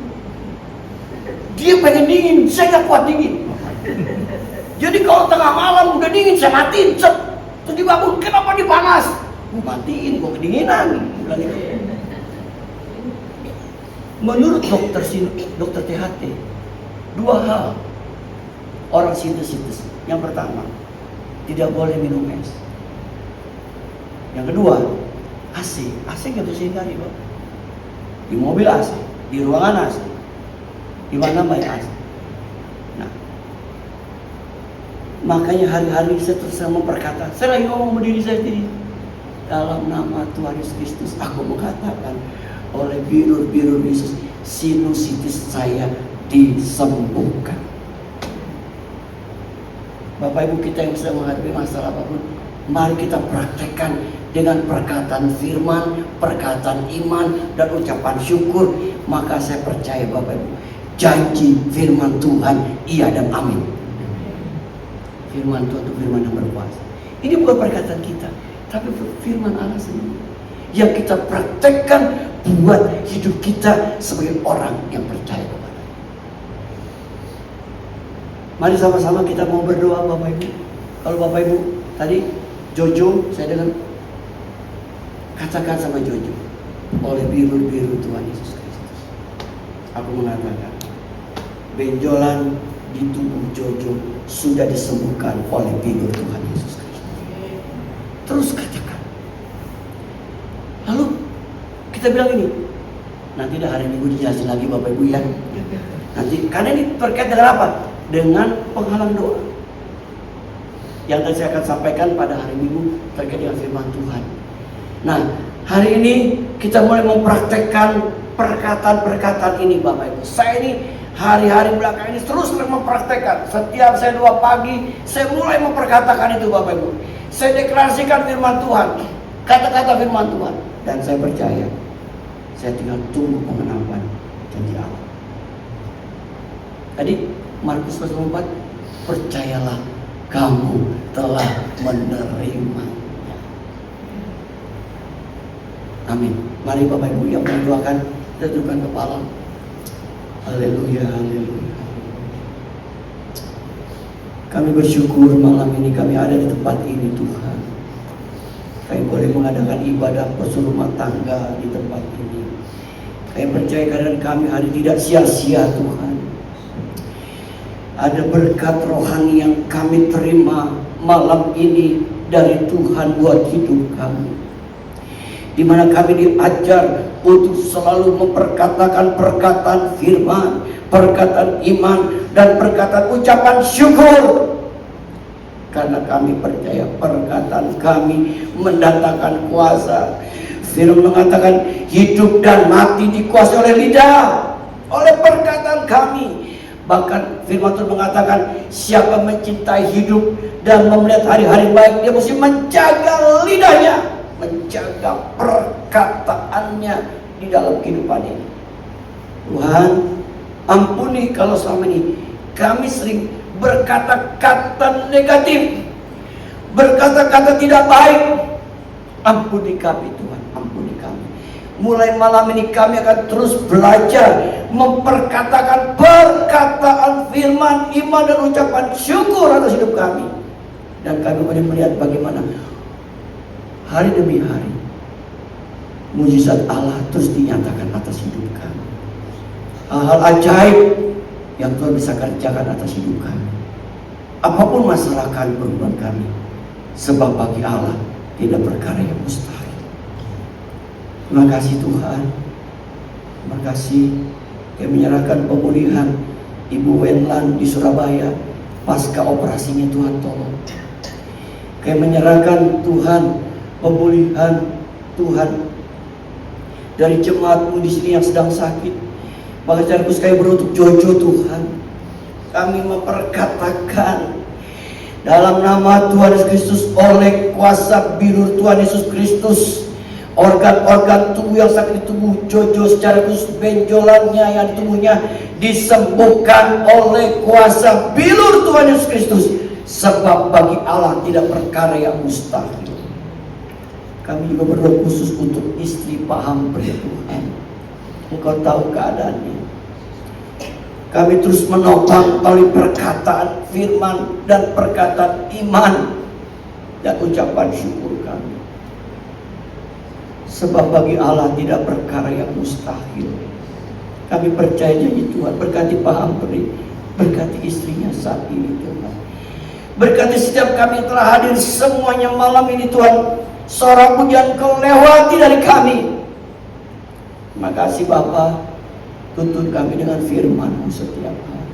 Dia pengen dingin, saya nggak kuat dingin. Jadi kalau tengah malam udah dingin, saya matiin. Terus dibangun, kenapa dipanas? Matiin, kok kedinginan. Menurut dokter THT, dua hal orang sintesis. Yang pertama, tidak boleh minum es. Yang kedua, AC nggak bisa hindari Pak. Di mobil AC, di ruangan AC, di mana banyak AC. Nah, makanya hari-hari saya terus memperkata, saya lagi ngomong sama diri saya sendiri. Dalam nama Tuhan Yesus Kristus, aku mengatakan oleh bilur-bilur Yesus, sinusitis saya disembuhkan. Bapak Ibu kita yang sedang menghadapi masalah apapun, mari kita praktekkan dengan perkataan firman, perkataan iman, dan ucapan syukur. Maka saya percaya Bapak Ibu, janji firman Tuhan iya dan amin. Firman Tuhan itu firman yang berkuasa. Ini bukan perkataan kita, tapi firman Allah sendiri yang kita praktekkan buat hidup kita sebagai orang yang percaya kepada. Mari sama-sama kita mau berdoa Bapak Ibu. Kalau Bapak Ibu tadi Jojo, saya dengar katakan sama Jojo, oleh bilur-bilur Tuhan Yesus Kristus, aku mengatakan benjolan di tubuh Jojo sudah disembuhkan oleh bilur Tuhan Yesus Kristus. Terus katakan. Lalu kita bilang ini, nanti dah hari Minggu dijelasin lagi Bapak Ibu ya. Nanti karena ini terkait dengan apa? Dengan penghalang doa. Yang tadi saya akan sampaikan pada hari Minggu terkait dengan firman Tuhan. Nah, hari ini kita mulai mempraktekkan perkataan-perkataan ini Bapak Ibu. Saya ini hari-hari belakang ini terus mempraktekkan. Setiap saya doa pagi, saya mulai memperkatakan itu Bapak Ibu. Saya deklarasikan firman Tuhan, kata-kata firman Tuhan. Dan saya percaya, saya tinggal tunggu pengenapan janji Allah. Tadi Markus pasal 4, percayalah kamu telah menerima. Amin. Mari Bapak Ibu yang mendoakan, kita tundukkan kepala. Haleluya, haleluya. Kami bersyukur malam ini kami ada di tempat ini Tuhan. Kami boleh mengadakan ibadah pesul rumah tangga di tempat ini. Kami percaya keadaan kami hari tidak sia-sia Tuhan. Ada berkat rohani yang kami terima malam ini dari Tuhan buat hidup kami, di mana kami diajar untuk selalu memperkatakan perkataan firman, perkataan iman, dan perkataan ucapan syukur. karena kami percaya perkataan kami mendatangkan kuasa. Firman mengatakan hidup dan mati dikuasai oleh lidah, oleh perkataan kami. Bahkan firman Tuhan mengatakan siapa mencintai hidup dan melihat hari-hari baik, dia mesti menjaga lidahnya, menjaga perkataannya di dalam kehidupan ini. Tuhan, ampuni kalau selama ini kami sering berkata-kata negatif, berkata-kata tidak baik. Ampuni kami Tuhan, ampuni kami. Mulai malam ini kami akan terus belajar memperkatakan perkataan firman, iman dan ucapan syukur atas hidup kami. Dan kami boleh melihat bagaimana hari demi hari mujizat Allah terus dinyatakan atas hidup kami. Hal-hal ajaib yang Tuhan bisa kerjakan atas hidup kami. Apapun masalah kami, pergumulan kami, sebab bagi Allah tidak perkara yang mustahil. Terima kasih Tuhan. Terima kasih kami menyerahkan pemulihan Ibu Wenlan di Surabaya pasca operasinya. Tuhan tolong. Kami menyerahkan Tuhan pemulihan Tuhan dari jemaatmu di sini yang sedang sakit. Maka secara khusus kami beruntuk Jojo Tuhan. Kami memperkatakan dalam nama Tuhan Yesus Kristus, oleh kuasa bilur Tuhan Yesus Kristus, organ-organ tubuh yang sakit di tubuh Jojo, secara khusus benjolannya yang di tubuhnya disembuhkan oleh kuasa bilur Tuhan Yesus Kristus. Sebab bagi Allah tidak perkara yang mustahil. Kami juga berdoa khusus untuk istri Pak Hampri Tuhan. Engkau tahu keadaannya. Kami terus menopang melalui perkataan firman dan perkataan iman dan ucapan syukur kami. Sebab bagi Allah tidak perkara yang mustahil. Kami percaya janji Tuhan. Berkati Pak Hampri, berkati istrinya saat ini Tuhan. Berkati setiap kami yang telah hadir semuanya malam ini Tuhan. Seorang pujian Kau lewati dari kami. Terima kasih Bapa. Tuntun kami dengan firman-Mu setiap hari.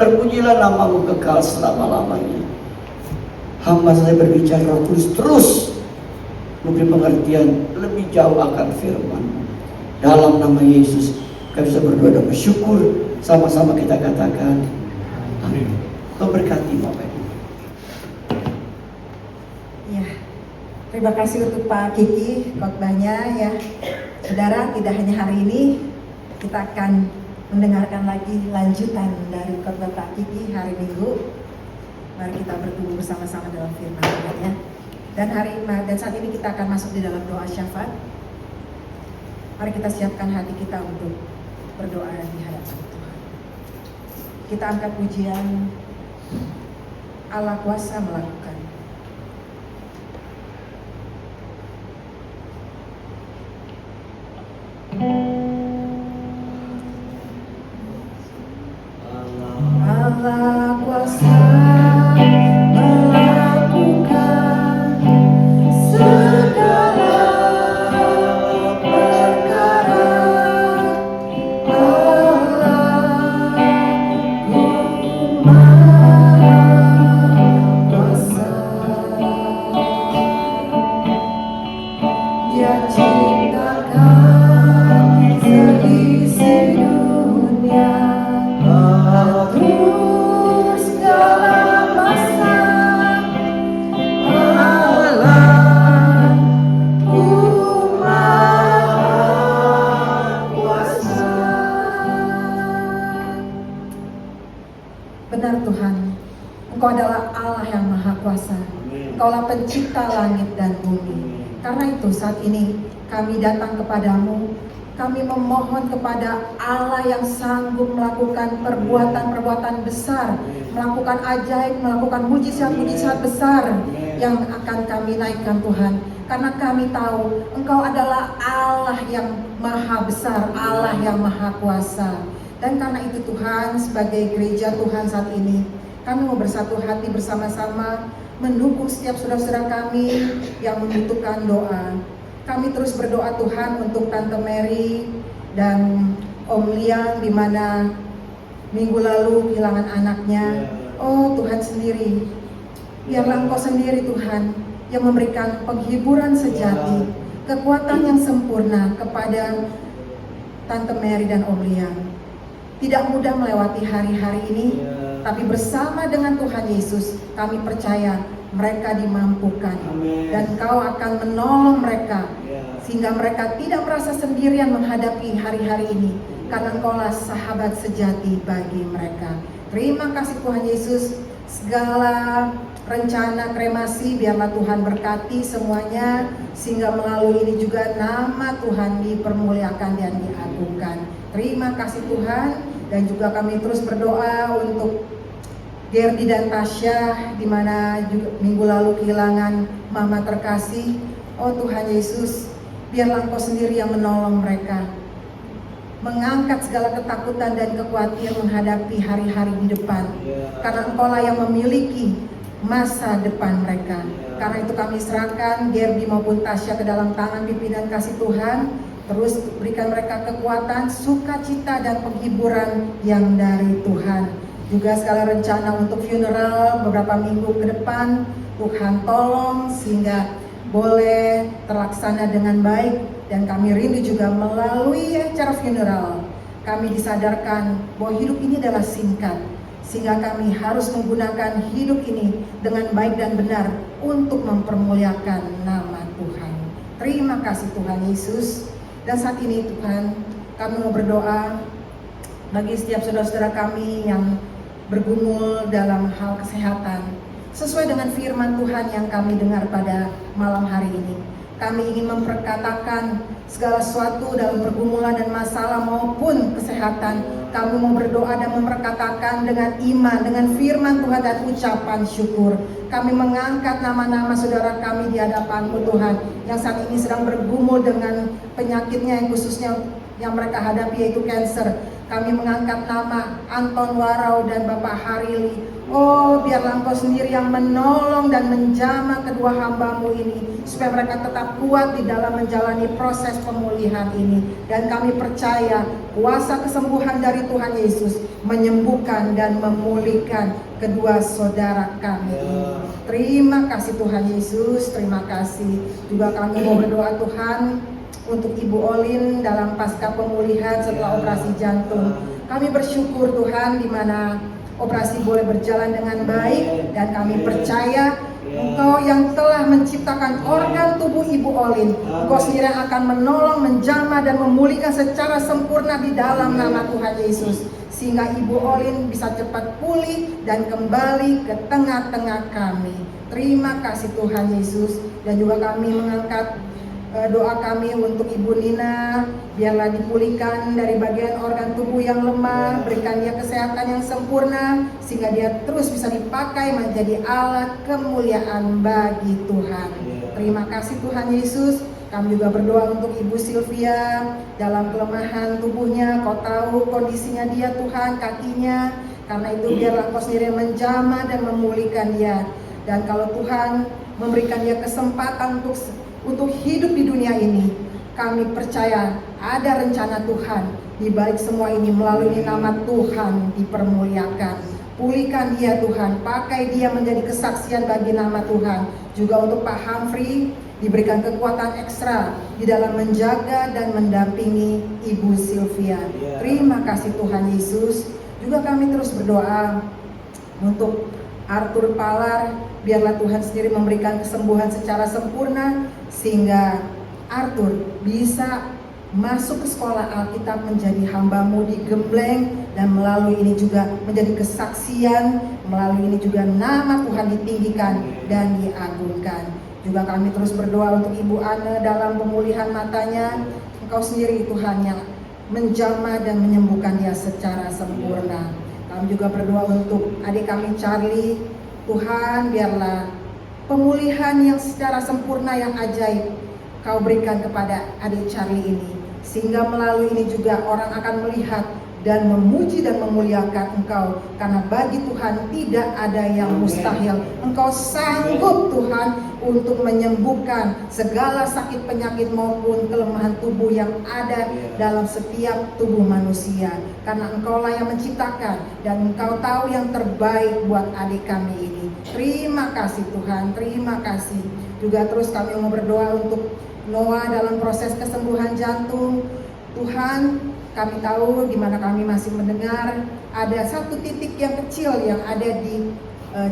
Terpujilah nama-Mu kekal selama-lamanya. Hamba saya berbicara, Roh Kudus terus memberi pengertian lebih jauh akan firman-Mu. Dalam nama Yesus kami bisa berdoa dan bersyukur. Sama-sama kita katakan amin. Kau berkati Bapak Ibu. Ya, terima kasih untuk Pak Kiki khotbahnya ya. Saudara, tidak hanya hari ini, kita akan mendengarkan lagi lanjutan dari khotbah Pak Kiki hari Minggu. Mari kita bertumbuh bersama-sama dalam firman Tuhan ya. Dan saat ini kita akan masuk di dalam doa syafaat. Mari kita siapkan hati kita untuk berdoa di hadapan Tuhan. Kita angkat pujian Allah kuasa melakukan. Allah kuasa melakukan segala perkara. Allahku Maha Kuasa. Dia ciptakan seisi dunia. Atur segala masa. Allahku Maha Kuasa. Benar Tuhan, Engkau adalah Allah yang Maha Kuasa. Engkaulah pencipta langit dan bumi. Karena itu saat ini kami datang kepadamu. Kami memohon kepada Allah yang sanggup melakukan perbuatan-perbuatan besar, melakukan ajaib, melakukan mujizat-mujizat besar yang akan kami naikkan Tuhan. Karena kami tahu Engkau adalah Allah yang maha besar, Allah yang maha kuasa. Dan karena itu Tuhan, sebagai gereja Tuhan saat ini, kami mau bersatu hati bersama-sama mendukung setiap saudara-saudara kami yang membutuhkan doa. Kami terus berdoa Tuhan untuk Tante Mary dan Om Liang, di mana minggu lalu kehilangan anaknya. Oh Tuhan sendiri Biarlah Engkau sendiri Tuhan yang memberikan penghiburan sejati, kekuatan yang sempurna kepada Tante Mary dan Om Liang. Tidak mudah melewati hari-hari ini, tapi bersama dengan Tuhan Yesus kami percaya mereka dimampukan. Dan Kau akan menolong mereka sehingga mereka tidak merasa sendirian menghadapi hari-hari ini, karena Engkaulah sahabat sejati bagi mereka. Terima kasih Tuhan Yesus. Segala rencana kremasi biarlah Tuhan berkati semuanya, sehingga melalui ini juga nama Tuhan dipermuliakan dan diagungkan. Terima kasih Tuhan. Dan juga kami terus berdoa untuk Gerdi dan Tasya, di mana juga minggu lalu kehilangan mama terkasih. Oh Tuhan Yesus, biarlah Engkau sendiri yang menolong mereka, mengangkat segala ketakutan dan kekhawatiran menghadapi hari-hari di depan, karena Engkaulah yang memiliki masa depan mereka. Karena itu kami serahkan Gerdi maupun Tasya ke dalam tangan pimpinan kasih Tuhan. Terus berikan mereka kekuatan, sukacita dan penghiburan yang dari Tuhan. Juga segala rencana untuk funeral beberapa minggu ke depan, Tuhan tolong sehingga boleh terlaksana dengan baik. Dan kami rindu juga melalui acara funeral, kami disadarkan bahwa hidup ini adalah singkat, sehingga kami harus menggunakan hidup ini dengan baik dan benar untuk mempermuliakan nama Tuhan. Terima kasih Tuhan Yesus. Dan saat ini Tuhan, kami mau berdoa bagi setiap saudara-saudara kami yang bergumul dalam hal kesehatan, sesuai dengan firman Tuhan yang kami dengar pada malam hari ini. Kami ingin memperkatakan segala sesuatu dalam pergumulan dan masalah maupun kesehatan. Kami mau berdoa dan memperkatakan dengan iman, dengan firman Tuhan dan ucapan syukur. Kami mengangkat nama-nama saudara kami di hadapan-Mu Tuhan, yang saat ini sedang bergumul dengan penyakitnya yang khususnya yang mereka hadapi, yaitu kanker. Kami mengangkat nama Anton Warau dan Bapak Harili. Oh, biarlah Engkau sendiri yang menolong dan menjamah kedua hamba-Mu ini, supaya mereka tetap kuat di dalam menjalani proses pemulihan ini. Dan kami percaya kuasa kesembuhan dari Tuhan Yesus menyembuhkan dan memulihkan kedua saudara kami ini. Terima kasih Tuhan Yesus, terima kasih. Juga kami mau berdoa Tuhan untuk Ibu Olin dalam pasca pemulihan setelah operasi jantung. Kami bersyukur Tuhan di mana operasi boleh berjalan dengan baik, dan kami percaya Engkau yang telah menciptakan organ tubuh Ibu Olin, Engkau sendiri yang akan menolong, menjamah dan memulihkan secara sempurna di dalam nama Tuhan Yesus, sehingga Ibu Olin bisa cepat pulih dan kembali ke tengah-tengah kami. Terima kasih Tuhan Yesus. Dan juga kami mengangkat doa kami untuk Ibu Nina, biarlah dipulihkan dari bagian organ tubuh yang lemah, berikan dia kesehatan yang sempurna, sehingga dia terus bisa dipakai menjadi alat kemuliaan bagi Tuhan. Terima kasih Tuhan Yesus. Kami juga berdoa untuk Ibu Sylvia dalam kelemahan tubuhnya. Kau tahu kondisinya dia Tuhan, kakinya. Karena itu biarlah Kau sendiri menjamah dan memulihkan dia. Dan kalau Tuhan memberikan dia kesempatan untuk hidup di dunia ini, kami percaya ada rencana Tuhan di balik semua ini. Melalui nama Tuhan dipermuliakan. Pulihkan dia Tuhan, pakai dia menjadi kesaksian bagi nama Tuhan. Juga untuk Pak Humphrey, diberikan kekuatan ekstra di dalam menjaga dan mendampingi Ibu Sylvia. Terima kasih Tuhan Yesus. Juga kami terus berdoa untuk Arthur Palar, biarlah Tuhan sendiri memberikan kesembuhan secara sempurna, sehingga Arthur bisa masuk ke sekolah Alkitab, menjadi hamba-Mu di Gembleng, dan melalui ini juga menjadi kesaksian, melalui ini juga nama Tuhan ditinggikan dan diagungkan. Juga kami terus berdoa untuk Ibu Anne dalam pemulihan matanya. Engkau sendiri Tuhan yang menjamah dan menyembuhkan dia secara sempurna. Kami juga berdoa untuk adik kami Charlie. Tuhan, biarlah pemulihan yang secara sempurna yang ajaib Kau berikan kepada adik Charlie ini, sehingga melalui ini juga orang akan melihat dan memuji dan memuliakan Engkau, karena bagi Tuhan tidak ada yang mustahil. Engkau sanggup Tuhan untuk menyembuhkan segala sakit penyakit maupun kelemahan tubuh yang ada dalam setiap tubuh manusia, karena Engkaulah yang menciptakan dan Engkau tahu yang terbaik buat adik kami ini. Terima kasih Tuhan, terima kasih. Juga terus kami mau berdoa untuk Noah dalam proses kesembuhan jantung. Tuhan, kami tahu di mana kami masih mendengar ada satu titik yang kecil yang ada di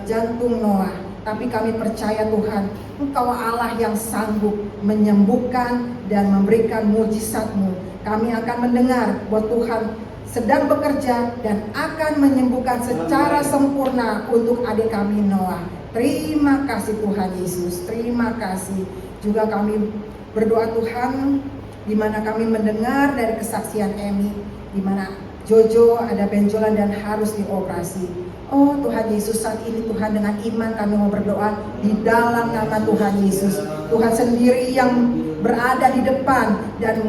jantung Noah. Tapi kami percaya Tuhan, Engkau Allah yang sanggup menyembuhkan dan memberikan mujizat-Mu. Kami akan mendengar bahwa Tuhan sedang bekerja dan akan menyembuhkan secara sempurna untuk adik kami Noah. Terima kasih Tuhan Yesus, terima kasih. Juga kami berdoa Tuhan, di mana kami mendengar dari kesaksian Emi, di mana Jojo ada benjolan dan harus dioperasi. Oh Tuhan Yesus, saat ini Tuhan dengan iman kami mau berdoa di dalam nama Tuhan Yesus. Tuhan sendiri yang berada di depan dan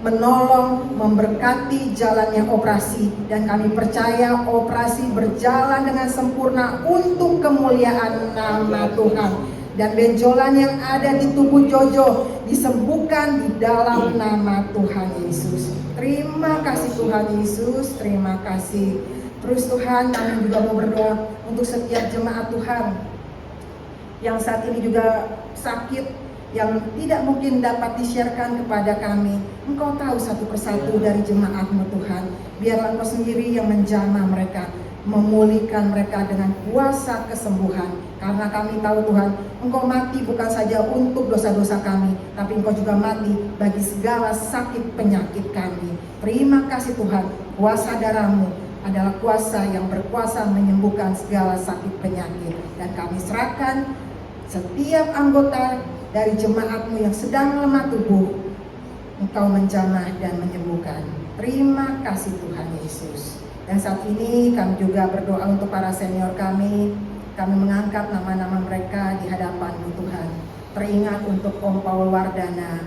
menolong, memberkati jalannya operasi. Dan kami percaya operasi berjalan dengan sempurna untuk kemuliaan nama Tuhan. Dan benjolan yang ada di tubuh Jojo disembuhkan di dalam nama Tuhan Yesus. Terima kasih Tuhan Yesus, terima kasih. Terus Tuhan, kami juga mau berdoa untuk setiap jemaat Tuhan yang saat ini juga sakit, yang tidak mungkin dapat disiarkan kepada kami. Engkau tahu satu persatu dari jemaat-Mu Tuhan. Biarlah Engkau sendiri yang menjamah mereka, memulihkan mereka dengan kuasa kesembuhan. Karena kami tahu Tuhan, Engkau mati bukan saja untuk dosa-dosa kami, tapi Engkau juga mati bagi segala sakit penyakit kami. Terima kasih Tuhan, kuasa darah-Mu adalah kuasa yang berkuasa menyembuhkan segala sakit penyakit. Dan kami serahkan setiap anggota dari jemaat-Mu yang sedang lemah tubuh, Engkau menjamah dan menyembuhkan. Terima kasih Tuhan Yesus. Dan saat ini kami juga berdoa untuk para senior kami. Kami mengangkat nama-nama mereka di hadapan-Mu Tuhan. Teringat untuk Om Paul Wardana.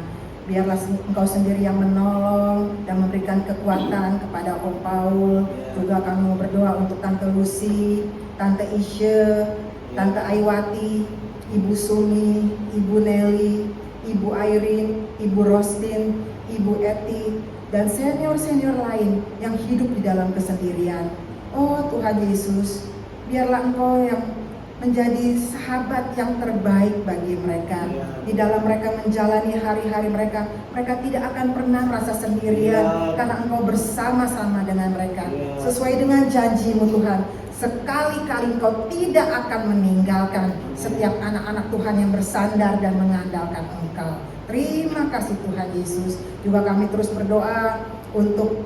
Biarlah Engkau sendiri yang menolong dan memberikan kekuatan kepada Om Paul. Juga kami mau berdoa untuk Tante Lucy, Tante Isye, Tante Aiwati, Ibu Sumi, Ibu Nelly, Ibu Irene, Ibu Rostin, Ibu Eti, dan senior-senior lain yang hidup di dalam kesendirian. Oh Tuhan Yesus, biarlah Engkau yang menjadi sahabat yang terbaik bagi mereka. Di dalam mereka menjalani hari-hari mereka, mereka tidak akan pernah merasa sendirian, karena Engkau bersama-sama dengan mereka. Sesuai dengan janji-Mu Tuhan, sekali-kali Engkau tidak akan meninggalkan setiap anak-anak Tuhan yang bersandar dan mengandalkan Engkau. Terima kasih Tuhan Yesus. Juga kami terus berdoa untuk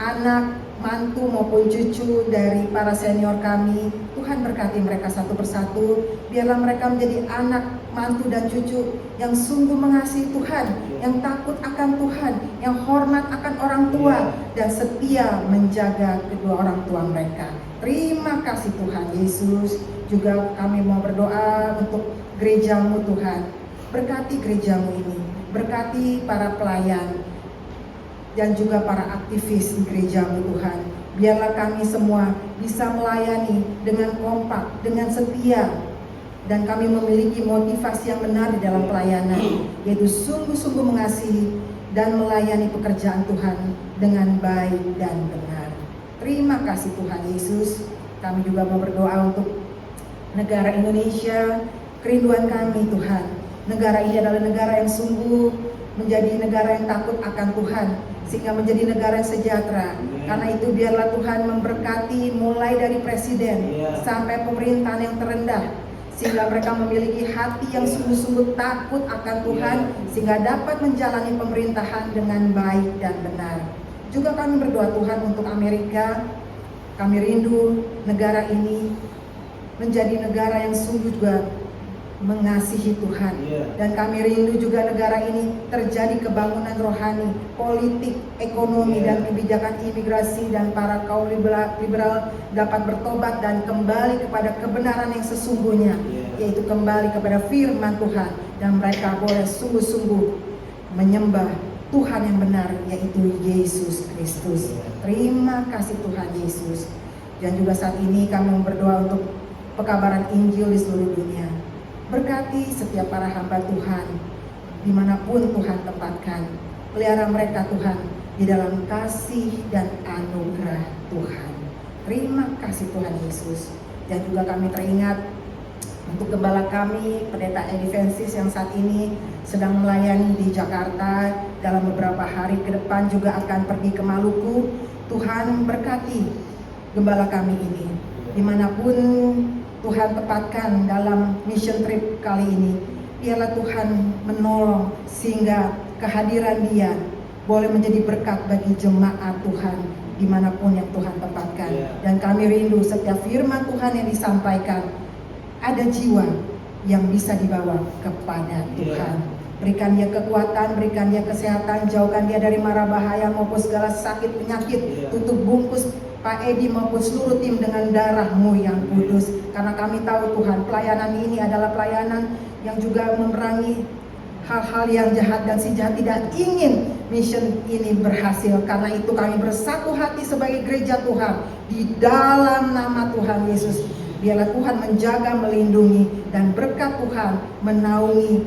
anak, mantu maupun cucu dari para senior kami. Tuhan berkati mereka satu persatu. Biarlah mereka menjadi anak, mantu dan cucu yang sungguh mengasihi Tuhan, yang takut akan Tuhan, yang hormat akan orang tua, dan setia menjaga kedua orang tua mereka. Terima kasih Tuhan Yesus. Juga kami mau berdoa untuk gereja-Mu Tuhan. Berkati gereja-Mu ini, berkati para pelayan dan juga para aktivis di gereja-Mu Tuhan. Biarlah kami semua bisa melayani dengan kompak, dengan setia, dan kami memiliki motivasi yang benar di dalam pelayanan, yaitu sungguh-sungguh mengasihi dan melayani pekerjaan Tuhan dengan baik dan benar. Terima kasih Tuhan Yesus. Kami juga mau berdoa untuk negara Indonesia. Kerinduan kami Tuhan, negara ini adalah negara yang sungguh menjadi negara yang takut akan Tuhan, sehingga menjadi negara yang sejahtera. Karena itu biarlah Tuhan memberkati mulai dari presiden sampai pemerintahan yang terendah, sehingga mereka memiliki hati yang sungguh-sungguh takut akan Tuhan, sehingga dapat menjalani pemerintahan dengan baik dan benar. Juga kami berdoa Tuhan untuk Amerika. Kami rindu negara ini menjadi negara yang sungguh juga mengasihi Tuhan. Dan kami rindu juga negara ini terjadi kebangunan rohani, politik, ekonomi, dan kebijakan imigrasi, dan para kaum liberal dapat bertobat dan kembali kepada kebenaran yang sesungguhnya, yaitu kembali kepada firman Tuhan, dan mereka boleh sungguh-sungguh menyembah Tuhan yang benar, yaitu Yesus Kristus. Terima kasih Tuhan Yesus. Dan juga saat ini kami berdoa untuk pekabaran Injil di seluruh dunia. Berkati setiap para hamba Tuhan, dimanapun Tuhan tempatkan. Pelihara mereka Tuhan, di dalam kasih dan anugerah Tuhan. Terima kasih Tuhan Yesus. Dan juga kami teringat untuk gembala kami, Pendeta Edi Vensis yang saat ini sedang melayani di Jakarta, dalam beberapa hari ke depan juga akan pergi ke Maluku. Tuhan berkati gembala kami ini, dimanapun Tuhan tempatkan dalam mission trip kali ini. Biarlah Tuhan menolong sehingga kehadiran dia boleh menjadi berkat bagi jemaat Tuhan dimanapun yang Tuhan tempatkan. Dan kami rindu setiap firman Tuhan yang disampaikan, ada jiwa yang bisa dibawa kepada Tuhan. Berikan dia kekuatan, berikan dia kesehatan, jauhkan dia dari mara bahaya maupun segala sakit penyakit. Tutup bungkus Pak Edi maupun seluruh tim dengan darah-Mu yang kudus. Karena kami tahu Tuhan, pelayanan ini adalah pelayanan yang juga memerangi hal-hal yang jahat, dan si jahat tidak ingin mission ini berhasil. Karena itu kami bersatu hati sebagai gereja Tuhan di dalam nama Tuhan Yesus. Biarlah Tuhan menjaga, melindungi, dan berkat Tuhan menaungi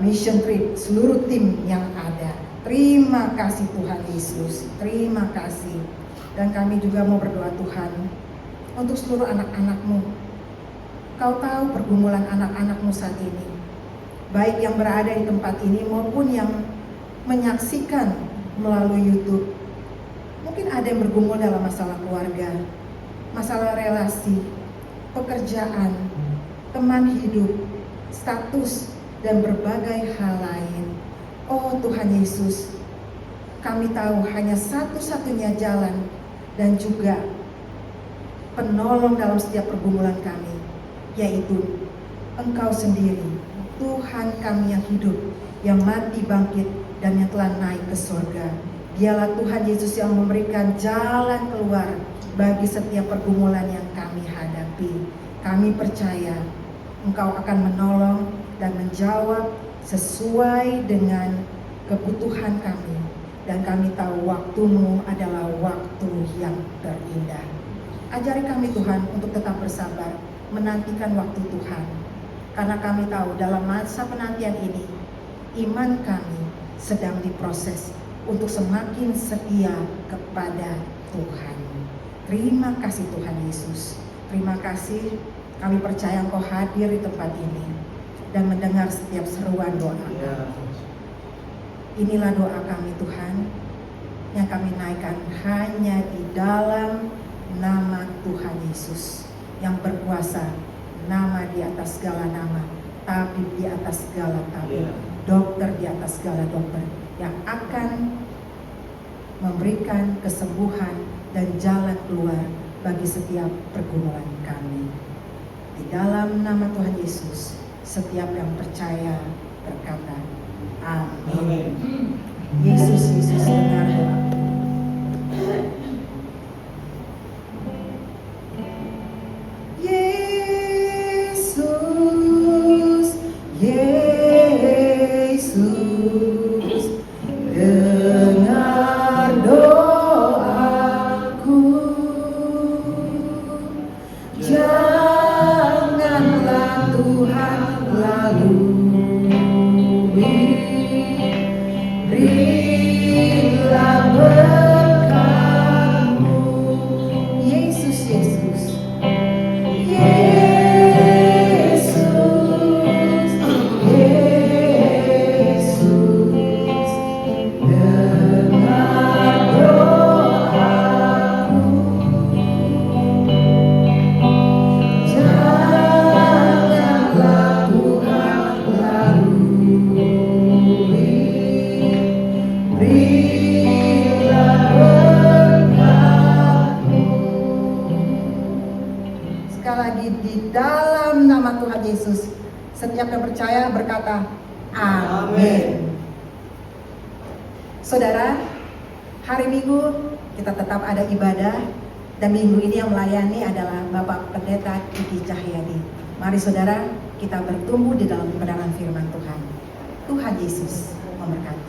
mission trip seluruh tim yang ada. Terima kasih Tuhan Yesus, terima kasih. Dan kami juga mau berdoa Tuhan untuk seluruh anak-anak-Mu. Kau tahu pergumulan anak-anak-Mu saat ini, baik yang berada di tempat ini maupun yang menyaksikan melalui YouTube. Mungkin ada yang bergumul dalam masalah keluarga, masalah relasi, pekerjaan, teman hidup, status, dan berbagai hal lain. Oh Tuhan Yesus, kami tahu hanya satu-satunya jalan dan juga penolong dalam setiap pergumulan kami, yaitu Engkau sendiri, Tuhan kami yang hidup, yang mati bangkit, dan yang telah naik ke surga. Dialah Tuhan Yesus yang memberikan jalan keluar bagi setiap pergumulan yang kami hadapi. Kami percaya Engkau akan menolong dan menjawab sesuai dengan kebutuhan kami. Dan kami tahu waktu-Mu adalah waktu yang terindah. Ajari kami Tuhan untuk tetap bersabar, menantikan waktu Tuhan. Karena kami tahu dalam masa penantian ini, iman kami sedang diproses untuk semakin setia kepada Tuhan. Terima kasih Tuhan Yesus. Terima kasih, kami percaya Engkau hadir di tempat ini dan mendengar setiap seruan doa kami. Inilah doa kami Tuhan, yang kami naikkan hanya di dalam nama Tuhan Yesus yang berkuasa, nama di atas segala nama, tabib di atas segala tabib, dokter di atas segala dokter, yang akan memberikan kesembuhan dan jalan keluar bagi setiap pergumulan kami. Di dalam nama Tuhan Yesus, setiap yang percaya berkata, amin. Yesus dengar doa. Yesus, Yesus, dengar doaku. Janganlah Tuhan lalui, berilah berkat-Mu. Yesus, Yesus, Yesus, Yesus, dengar doaku. Janganlah Tuhan lalui, berilah berkat-Mu. Sekali lagi, di dalam nama Tuhan Yesus, setiap yang percaya berkata amin. Saudara, hari Minggu kita tetap ada ibadah, dan minggu ini yang melayani adalah Bapak Pendeta Kiki Cahyadi. Mari saudara, kita bertumbuh di dalam kebenaran firman Tuhan. Tuhan Yesus memberkati.